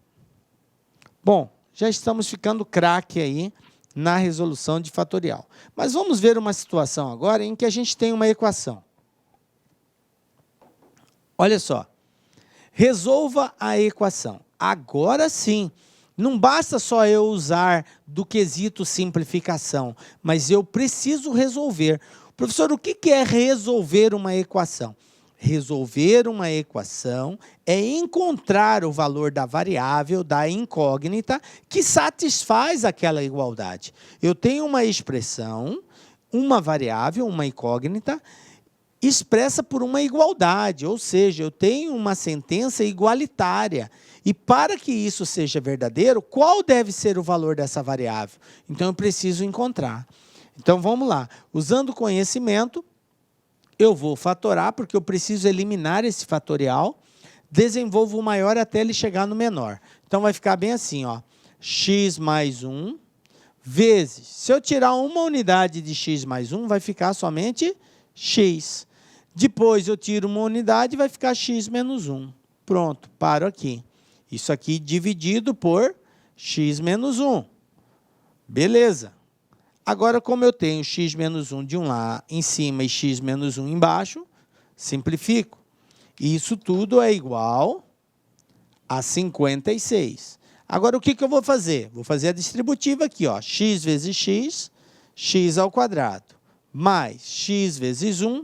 Bom, já estamos ficando craque aí na resolução de fatorial. Mas vamos ver uma situação agora em que a gente tem uma equação. Olha só. Resolva a equação. Agora sim. Não basta só eu usar do quesito simplificação, mas eu preciso resolver. Professor, o que é resolver uma equação? Resolver uma equação é encontrar o valor da variável, da incógnita, que satisfaz aquela igualdade. Eu tenho uma expressão, uma variável, uma incógnita, expressa por uma igualdade, ou seja, eu tenho uma sentença igualitária. E para que isso seja verdadeiro, qual deve ser o valor dessa variável? Então, eu preciso encontrar. Então, vamos lá. Usando o conhecimento, eu vou fatorar, porque eu preciso eliminar esse fatorial, desenvolvo o maior até ele chegar no menor. Então, vai ficar bem assim, ó, x mais 1 vezes, se eu tirar uma unidade de x mais 1, vai ficar somente x. Depois, eu tiro uma unidade, vai ficar x menos 1. Pronto, paro aqui. Isso aqui dividido por x menos 1. Beleza. Agora, como eu tenho x menos 1 de um lado em cima e x menos 1 embaixo, simplifico. Isso tudo é igual a 56. Agora, o que eu vou fazer? Vou fazer a distributiva aqui, ó, x vezes x, x ao quadrado, mais x vezes 1,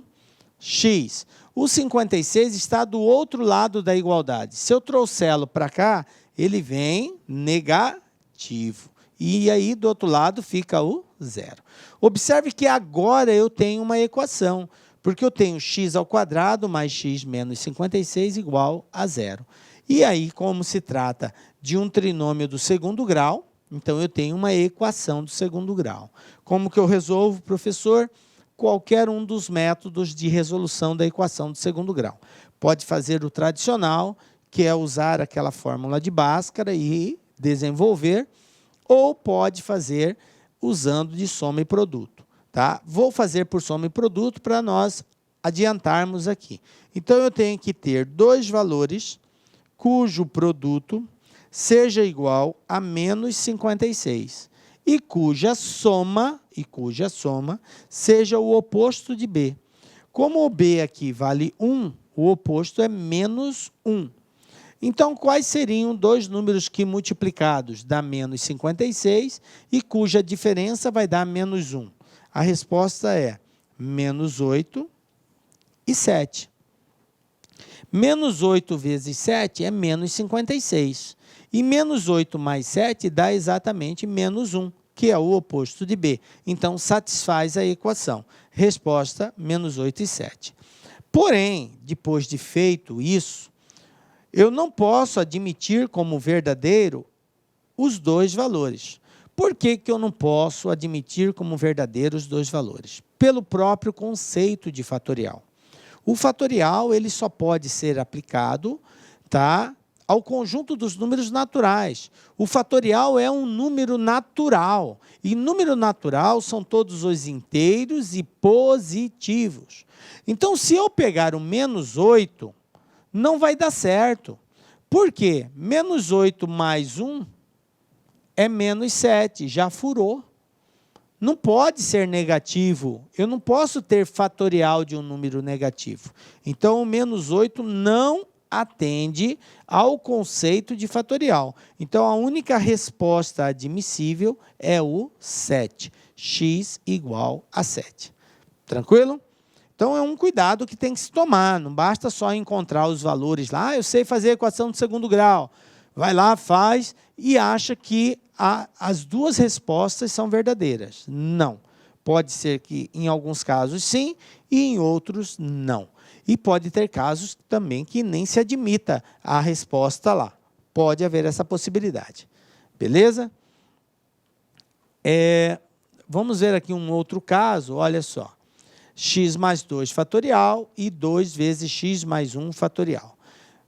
x. O 56 está do outro lado da igualdade. Se eu trouxê-lo para cá, ele vem negativo. E aí, do outro lado, fica o zero. Observe que agora eu tenho uma equação, porque eu tenho x ao quadrado mais x menos 56 igual a zero. E aí, como se trata de um trinômio do segundo grau, então eu tenho uma equação do segundo grau. Como que eu resolvo, professor? Qualquer um dos métodos de resolução da equação do segundo grau. Pode fazer o tradicional, que é usar aquela fórmula de Bhaskara e desenvolver, ou pode fazer usando de soma e produto. Tá? Vou fazer por soma e produto para nós adiantarmos aqui. Então, eu tenho que ter dois valores cujo produto seja igual a menos 56 e cuja soma seja o oposto de B. Como o B aqui vale 1, o oposto é menos 1. Então, quais seriam dois números que multiplicados dá menos 56 e cuja diferença vai dar menos 1? A resposta é menos 8 e 7. Menos 8 vezes 7 é menos 56. E menos 8 mais 7 dá exatamente menos 1, que é o oposto de B. Então, satisfaz a equação. Resposta, menos 8 e 7. Porém, depois de feito isso, eu não posso admitir como verdadeiro os dois valores. Por que que eu não posso admitir como verdadeiro os dois valores? Pelo próprio conceito de fatorial. O fatorial ele só pode ser aplicado, tá, ao conjunto dos números naturais. O fatorial é um número natural. E número natural são todos os inteiros e positivos. Então, se eu pegar o menos 8, não vai dar certo. Por quê? Menos 8 mais 1 é menos 7, já furou. Não pode ser negativo. Eu não posso ter fatorial de um número negativo. Então, o menos 8 não atende ao conceito de fatorial. Então, a única resposta admissível é o 7. X igual a 7. Tranquilo? Então, é um cuidado que tem que se tomar. Não basta só encontrar os valores lá. Eu sei fazer a equação de segundo grau. Vai lá, faz e acha que as duas respostas são verdadeiras. Não. Pode ser que, em alguns casos, sim, e em outros, não. E pode ter casos também que nem se admita a resposta lá. Pode haver essa possibilidade. Beleza? Vamos ver aqui um outro caso. Olha só. X mais 2 fatorial e 2 vezes x mais 1 fatorial.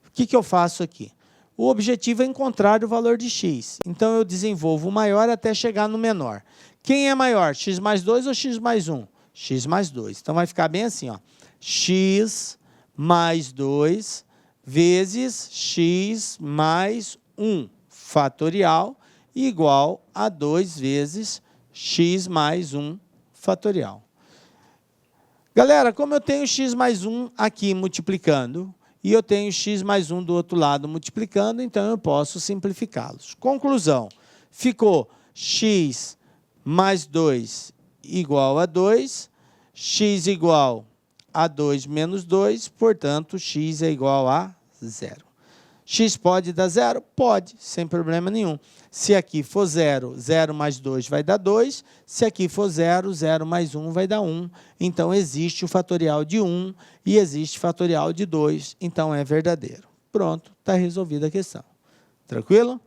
O que eu faço aqui? O objetivo é encontrar o valor de x. Então, eu desenvolvo o maior até chegar no menor. Quem é maior, x mais 2 ou x mais 1? X mais 2. Então, vai ficar bem assim, ó. X mais 2 vezes x mais 1 fatorial igual a 2 vezes x mais 1 fatorial. Galera, como eu tenho x mais 1 aqui multiplicando, e eu tenho x mais 1 do outro lado multiplicando, então eu posso simplificá-los. Conclusão, ficou x mais 2 igual a 2, x igual a 2 menos 2, portanto, x é igual a 0. X pode dar 0? Pode, sem problema nenhum. Se aqui for 0, 0 mais 2 vai dar 2. Se aqui for 0, 0 mais 1 vai dar 1. Então, existe o fatorial de 1 e existe o fatorial de 2. Então, é verdadeiro. Pronto, está resolvida a questão. Tranquilo?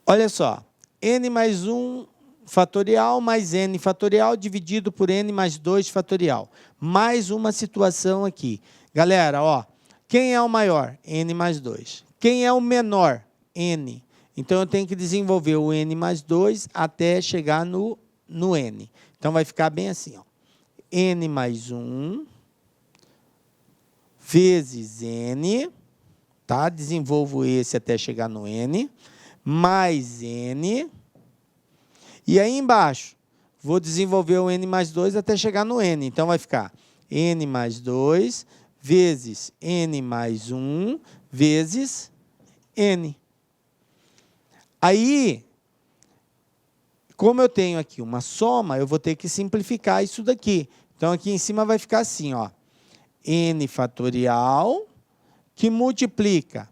Olha só, n mais 1 fatorial mais n fatorial dividido por n mais 2 fatorial. Mais uma situação aqui. Galera, ó, quem é o maior? N mais 2. Quem é o menor? N. Então, eu tenho que desenvolver o n mais 2 até chegar no n. Então, vai ficar bem assim, ó. N mais 1 vezes n, tá? Desenvolvo esse até chegar no n, mais n. E aí embaixo, vou desenvolver o n mais 2 até chegar no n. Então, vai ficar n mais 2 vezes n mais 1 vezes n. Aí, como eu tenho aqui uma soma, eu vou ter que simplificar isso daqui. Então, aqui em cima vai ficar assim, ó. N fatorial, que multiplica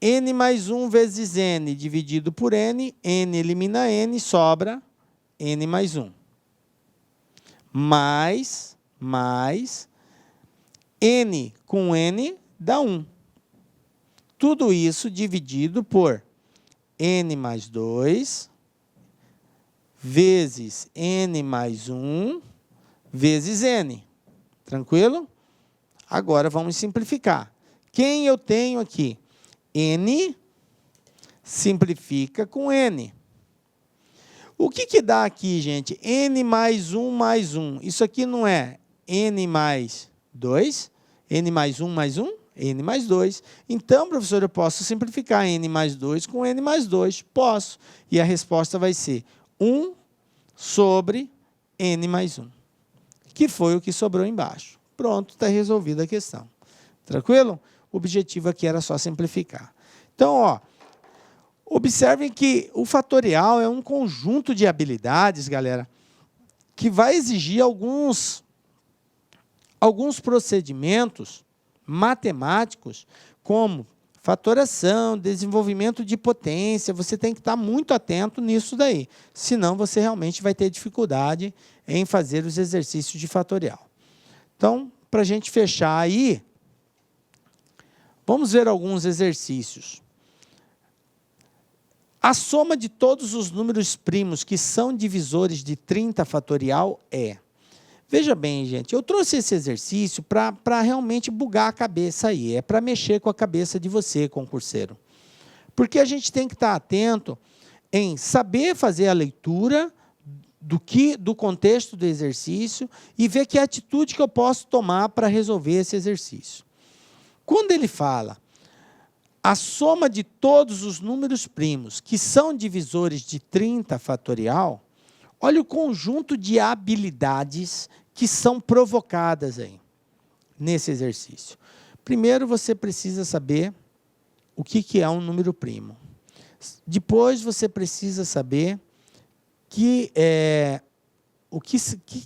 n mais 1 vezes n dividido por n, n elimina n, sobra n mais 1. Mais n com n dá 1. Tudo isso dividido por n mais 2 vezes n mais 1 vezes n. Tranquilo? Agora, vamos simplificar. Quem eu tenho aqui? N Simplifica com n. O que dá aqui, gente? N mais 1 mais 1. Isso aqui não é n mais 2? N mais 1 mais 1? N mais 2. Então, professor, eu posso simplificar n mais 2 com n mais 2? Posso. E a resposta vai ser 1 sobre n mais 1, que foi o que sobrou embaixo. Pronto, está resolvida a questão. Tranquilo? O objetivo aqui era só simplificar. Então, ó, observem que o fatorial é um conjunto de habilidades, galera, que vai exigir alguns procedimentos matemáticos, como fatoração, desenvolvimento de potência. Você tem que estar muito atento nisso daí, senão você realmente vai ter dificuldade em fazer os exercícios de fatorial. Então, para a gente fechar aí, vamos ver alguns exercícios. A soma de todos os números primos que são divisores de 30 fatorial é... Veja bem, gente, eu trouxe esse exercício para realmente bugar a cabeça aí. É para mexer com a cabeça de você, concurseiro. Porque a gente tem que estar atento em saber fazer a leitura do contexto do exercício e ver que atitude que eu posso tomar para resolver esse exercício. Quando ele fala a soma de todos os números primos que são divisores de 30 fatorial, olha o conjunto de habilidades que são provocadas aí, nesse exercício. Primeiro, você precisa saber o que é um número primo. Depois, você precisa saber o que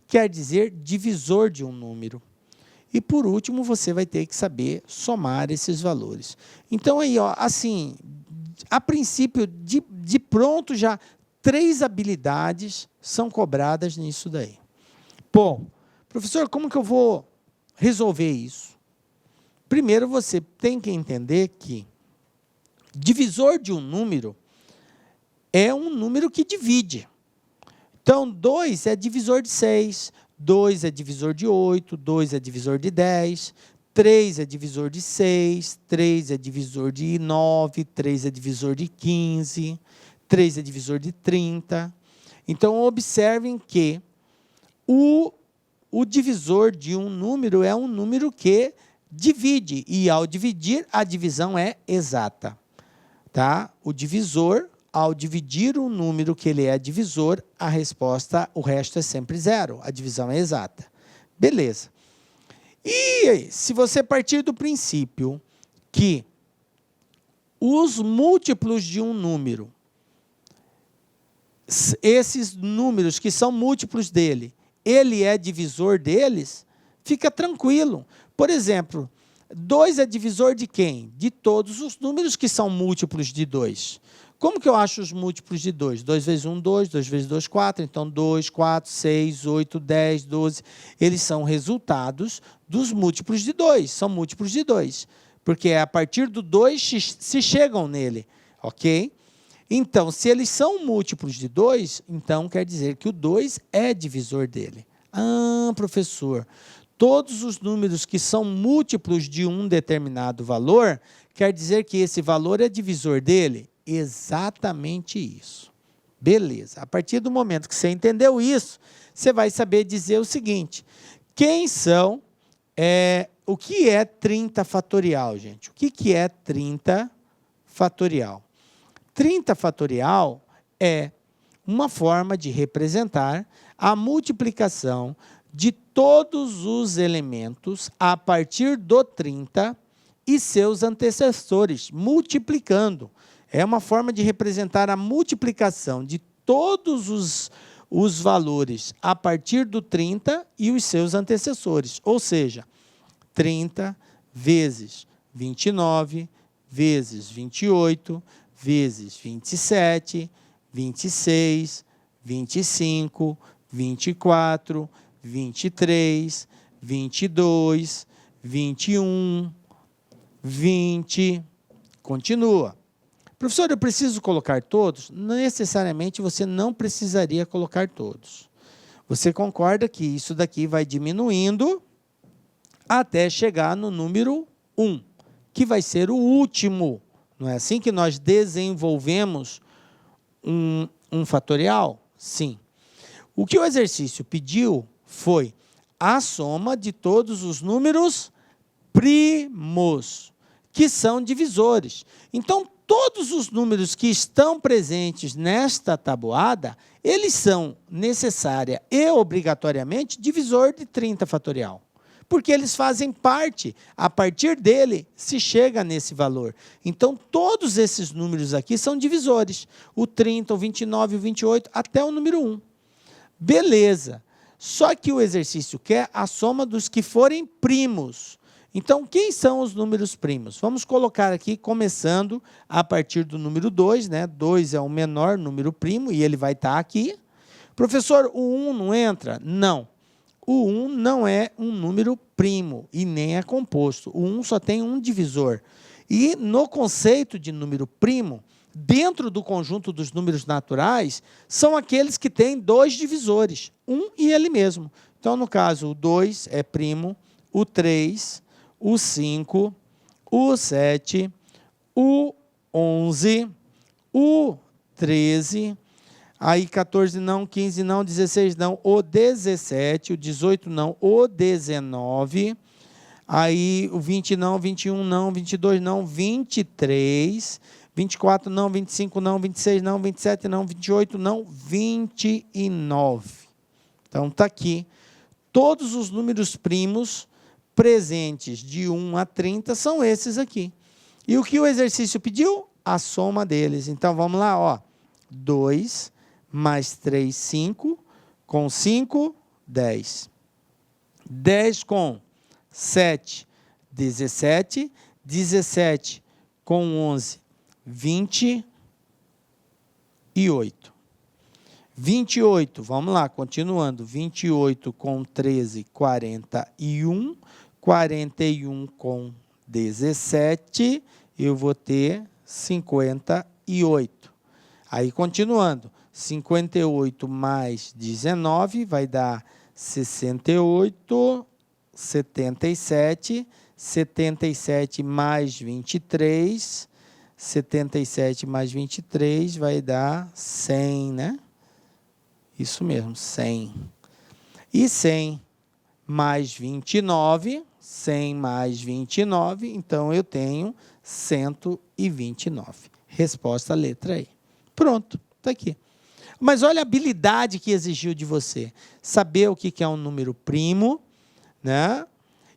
quer dizer divisor de um número. E, por último, você vai ter que saber somar esses valores. Então, aí, ó, assim, a princípio, de pronto, já 3 habilidades são cobradas nisso daí. Bom, professor, como que eu vou resolver isso? Primeiro, você tem que entender que divisor de um número é um número que divide. Então, 2 é divisor de 6, 2 é divisor de 8, 2 é divisor de 10, 3 é divisor de 6, 3 é divisor de 9, 3 é divisor de 15, 3 é divisor de 30. Então, observem que o divisor de um número é um número que divide, e ao dividir, a divisão é exata. Tá? O divisor, ao dividir um número que ele é divisor, a resposta, o resto é sempre 0, a divisão é exata. Beleza. E se você partir do princípio que os múltiplos de um número, esses números que são múltiplos dele, ele é divisor deles, fica tranquilo. Por exemplo, 2 é divisor de quem? De todos os números que são múltiplos de 2. Como que eu acho os múltiplos de 2? 2 vezes 1, 2, 2 vezes 2, 4. Então, 2, 4, 6, 8, 10, 12. Eles são resultados dos múltiplos de 2. São múltiplos de 2. Porque é a partir do 2 se chegam nele. Ok? Então, se eles são múltiplos de 2, então quer dizer que o 2 é divisor dele. Ah, professor, todos os números que são múltiplos de um determinado valor, quer dizer que esse valor é divisor dele? Exatamente isso. Beleza. A partir do momento que você entendeu isso, você vai saber dizer o seguinte: quem são, o que é 30 fatorial, gente? O que é 30 fatorial? 30 fatorial é uma forma de representar a multiplicação de todos os elementos a partir do 30 e seus antecessores, multiplicando. É uma forma de representar a multiplicação de todos os valores a partir do 30 e os seus antecessores. Ou seja, 30 vezes 29, vezes 28, vezes 27, 26, 25, 24, 23, 22, 21, 20. Continua. Professor, eu preciso colocar todos? Necessariamente você não precisaria colocar todos. Você concorda que isso daqui vai diminuindo até chegar no número 1, que vai ser o último Não é assim que nós desenvolvemos um fatorial? Sim. O que o exercício pediu foi a soma de todos os números primos, que são divisores. Então, todos os números que estão presentes nesta tabuada, eles são necessária e obrigatoriamente divisor de 30 fatorial. Porque eles fazem parte, a partir dele se chega nesse valor. Então, todos esses números aqui são divisores. O 30, o 29, o 28, até o número 1. Beleza. Só que o exercício quer a soma dos que forem primos. Então, quem são os números primos? Vamos colocar aqui, começando a partir do número 2, né? 2 é o menor número primo e ele vai estar aqui. Professor, o 1 não entra? Não. O 1 não é um número primo e nem é composto. O 1 só tem um divisor. E no conceito de número primo, dentro do conjunto dos números naturais, são aqueles que têm 2 divisores, 1 e ele mesmo. Então, no caso, o 2 é primo, o 3, o 5, o 7, o 11, o 13, aí 14 não, 15 não, 16 não, o 17, o 18 não, o 19, aí o 20 não, 21 não, 22 não, 23, 24 não, 25 não, 26 não, 27 não, 28 não, 29. Então, está aqui. Todos os números primos presentes de 1 a 30 são esses aqui. E o que o exercício pediu? A soma deles. Então, vamos lá, ó. 2 mais 3, 5. Com 5, 10. 10 com 7, 17. 17 com 11, 28. 28, vamos lá, continuando. 28 com 13, 41. 41 com 17, eu vou ter 58. Aí, continuando. 58 mais 19 vai dar 68, 77. 77 mais 23. 77 mais 23 vai dar 100, né? Isso mesmo, 100. E 100 mais 29, 100 mais 29, então eu tenho 129. Resposta letra E. Pronto, está aqui. Mas olha a habilidade que exigiu de você. Saber o que é um número primo, né?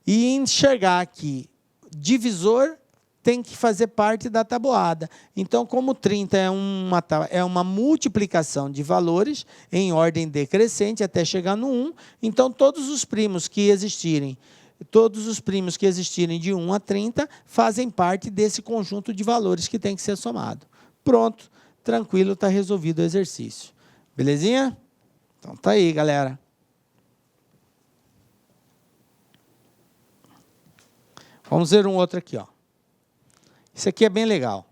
E enxergar que divisor tem que fazer parte da tabuada. Então, como 30 é uma multiplicação de valores em ordem decrescente até chegar no 1, então todos os primos que existirem de 1 a 30 fazem parte desse conjunto de valores que tem que ser somado. Pronto, tranquilo, está resolvido o exercício. Belezinha? Então, tá aí, galera. Vamos ver um outro aqui, ó. Isso aqui é bem legal.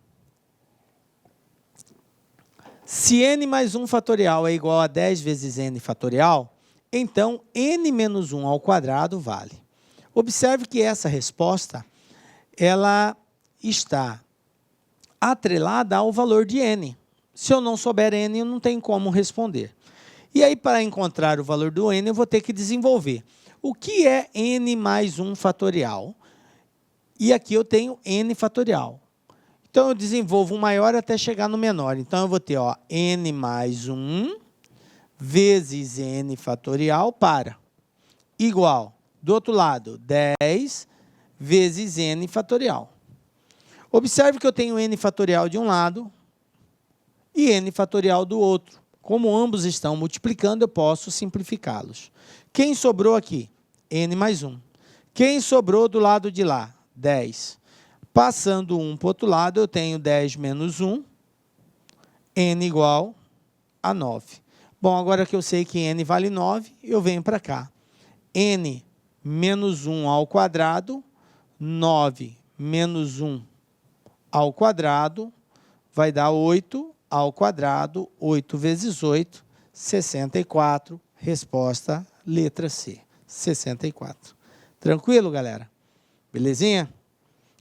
Se n mais 1 fatorial é igual a 10 vezes n fatorial, então n menos 1 ao quadrado vale. Observe que essa resposta ela está atrelada ao valor de n. Se eu não souber n, eu não tenho como responder. E aí, para encontrar o valor do n, eu vou ter que desenvolver. O que é n mais 1 fatorial? E aqui eu tenho n fatorial. Então, eu desenvolvo um maior até chegar no menor. Então, eu vou ter ó, n mais 1 vezes n fatorial para igual, do outro lado, 10 vezes n fatorial. Observe que eu tenho n fatorial de um lado e n fatorial do outro. Como ambos estão multiplicando, eu posso simplificá-los. Quem sobrou aqui? N mais 1. Quem sobrou do lado de lá? 10. Passando 1 para o outro lado, eu tenho 10 menos 1, n igual a 9. Bom, agora que eu sei que n vale 9, eu venho para cá. N menos 1 ao quadrado, 9 menos 1 ao quadrado, vai dar 8 ao quadrado, 8 vezes 8, 64. Resposta, letra C, 64. Tranquilo, galera? Belezinha?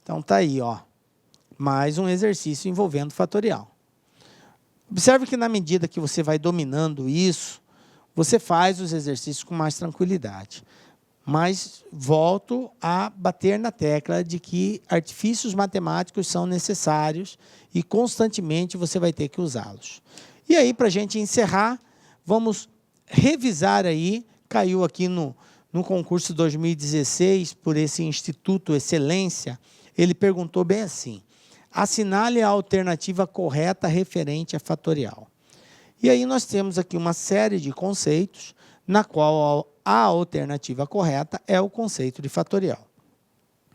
Então, tá aí, ó. mais um exercício envolvendo fatorial. Observe que na medida que você vai dominando isso, você faz os exercícios com mais tranquilidade. Mas volto a bater na tecla de que artifícios matemáticos são necessários e constantemente você vai ter que usá-los. E aí, para a gente encerrar, vamos revisar aí, caiu aqui no concurso 2016, por esse Instituto Excelência, ele perguntou bem assim: assinale a alternativa correta referente a fatorial. E aí nós temos aqui uma série de conceitos, na qual a alternativa correta é o conceito de fatorial.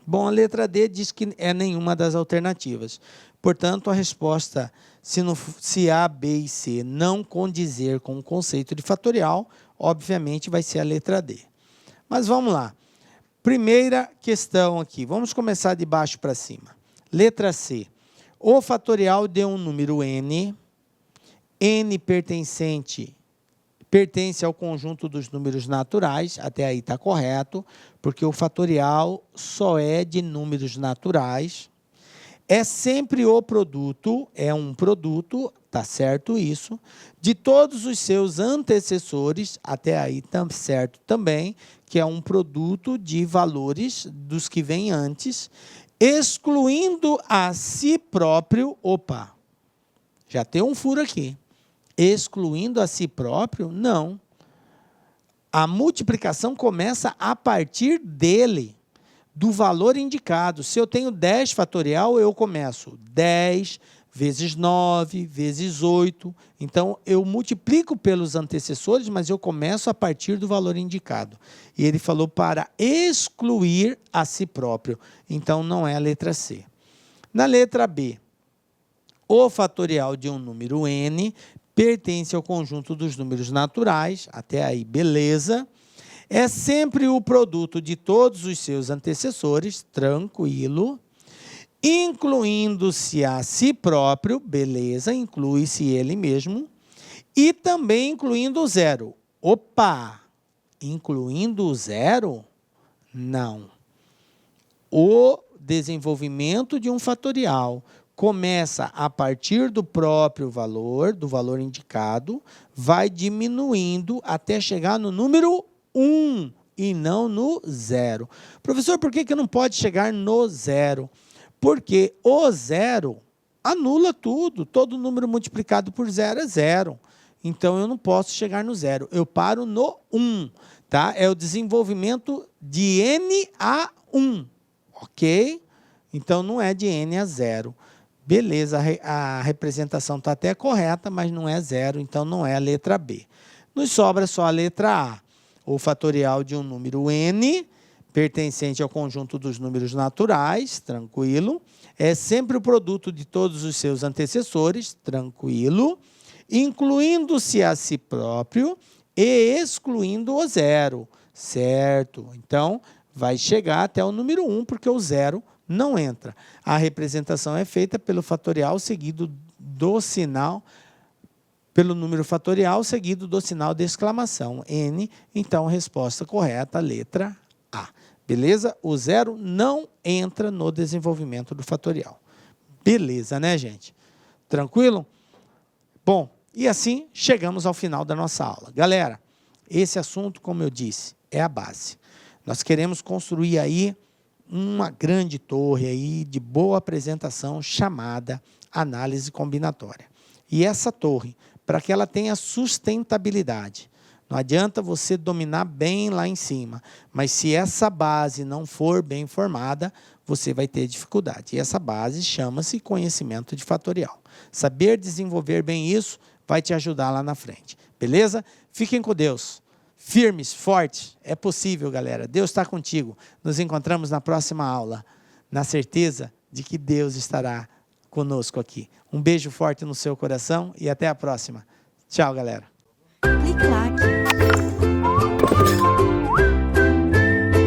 Bom, a letra D diz que é nenhuma das alternativas. Portanto, a resposta, se A, B e C não condizer com o conceito de fatorial, obviamente vai ser a letra D. Mas vamos lá. Primeira questão aqui. Vamos começar de baixo para cima. Letra C. O fatorial de um número n, n pertence ao conjunto dos números naturais, até aí está correto, porque o fatorial só é de números naturais. É sempre o produto, é um produto, está certo isso, de todos os seus antecessores, até aí está certo também, que é um produto de valores dos que vêm antes, excluindo a si próprio, já tem um furo aqui, excluindo a si próprio, não. A multiplicação começa a partir dele, do valor indicado. Se eu tenho 10 fatorial, eu começo 10 vezes 9, vezes 8. Então, eu multiplico pelos antecessores, mas eu começo a partir do valor indicado. E ele falou para excluir a si próprio. Então, não é a letra C. Na letra B, o fatorial de um número n pertence ao conjunto dos números naturais, até aí beleza, é sempre o produto de todos os seus antecessores, tranquilo, incluindo-se a si próprio, beleza, inclui-se ele mesmo, e também incluindo o zero. Incluindo o zero? Não. O desenvolvimento de um fatorial começa a partir do próprio valor, do valor indicado, vai diminuindo até chegar no número 1 e não no 0. Professor, por que não pode chegar no 0? Porque o 0 anula tudo, todo número multiplicado por 0 é 0. Então, eu não posso chegar no 0, eu paro no 1. Tá? É o desenvolvimento de n a 1, ok? Então, não é de n a 0. Beleza, a representação está até correta, mas não é 0, então não é a letra B. Nos sobra só a letra A. O fatorial de um número n, pertencente ao conjunto dos números naturais, tranquilo, é sempre o produto de todos os seus antecessores, tranquilo, incluindo-se a si próprio e excluindo o 0, certo? Então, vai chegar até o número 1, porque o 0 não entra. A representação é feita pelo fatorial seguido do sinal, pelo número fatorial seguido do sinal de exclamação, n. Então, resposta correta, letra A. Beleza? O 0 não entra no desenvolvimento do fatorial. Beleza, né, gente? Tranquilo? Bom, e assim chegamos ao final da nossa aula. Galera, esse assunto, como eu disse, é a base. Nós queremos construir aí uma grande torre aí de boa apresentação chamada análise combinatória. E essa torre, para que ela tenha sustentabilidade, não adianta você dominar bem lá em cima, mas se essa base não for bem formada, você vai ter dificuldade. E essa base chama-se conhecimento de fatorial. Saber desenvolver bem isso vai te ajudar lá na frente. Beleza? Fiquem com Deus. Firmes, fortes, é possível, galera. Deus está contigo. Nos encontramos na próxima aula, na certeza de que Deus estará conosco aqui. Um beijo forte no seu coração e até a próxima. Tchau, galera. Clique lá.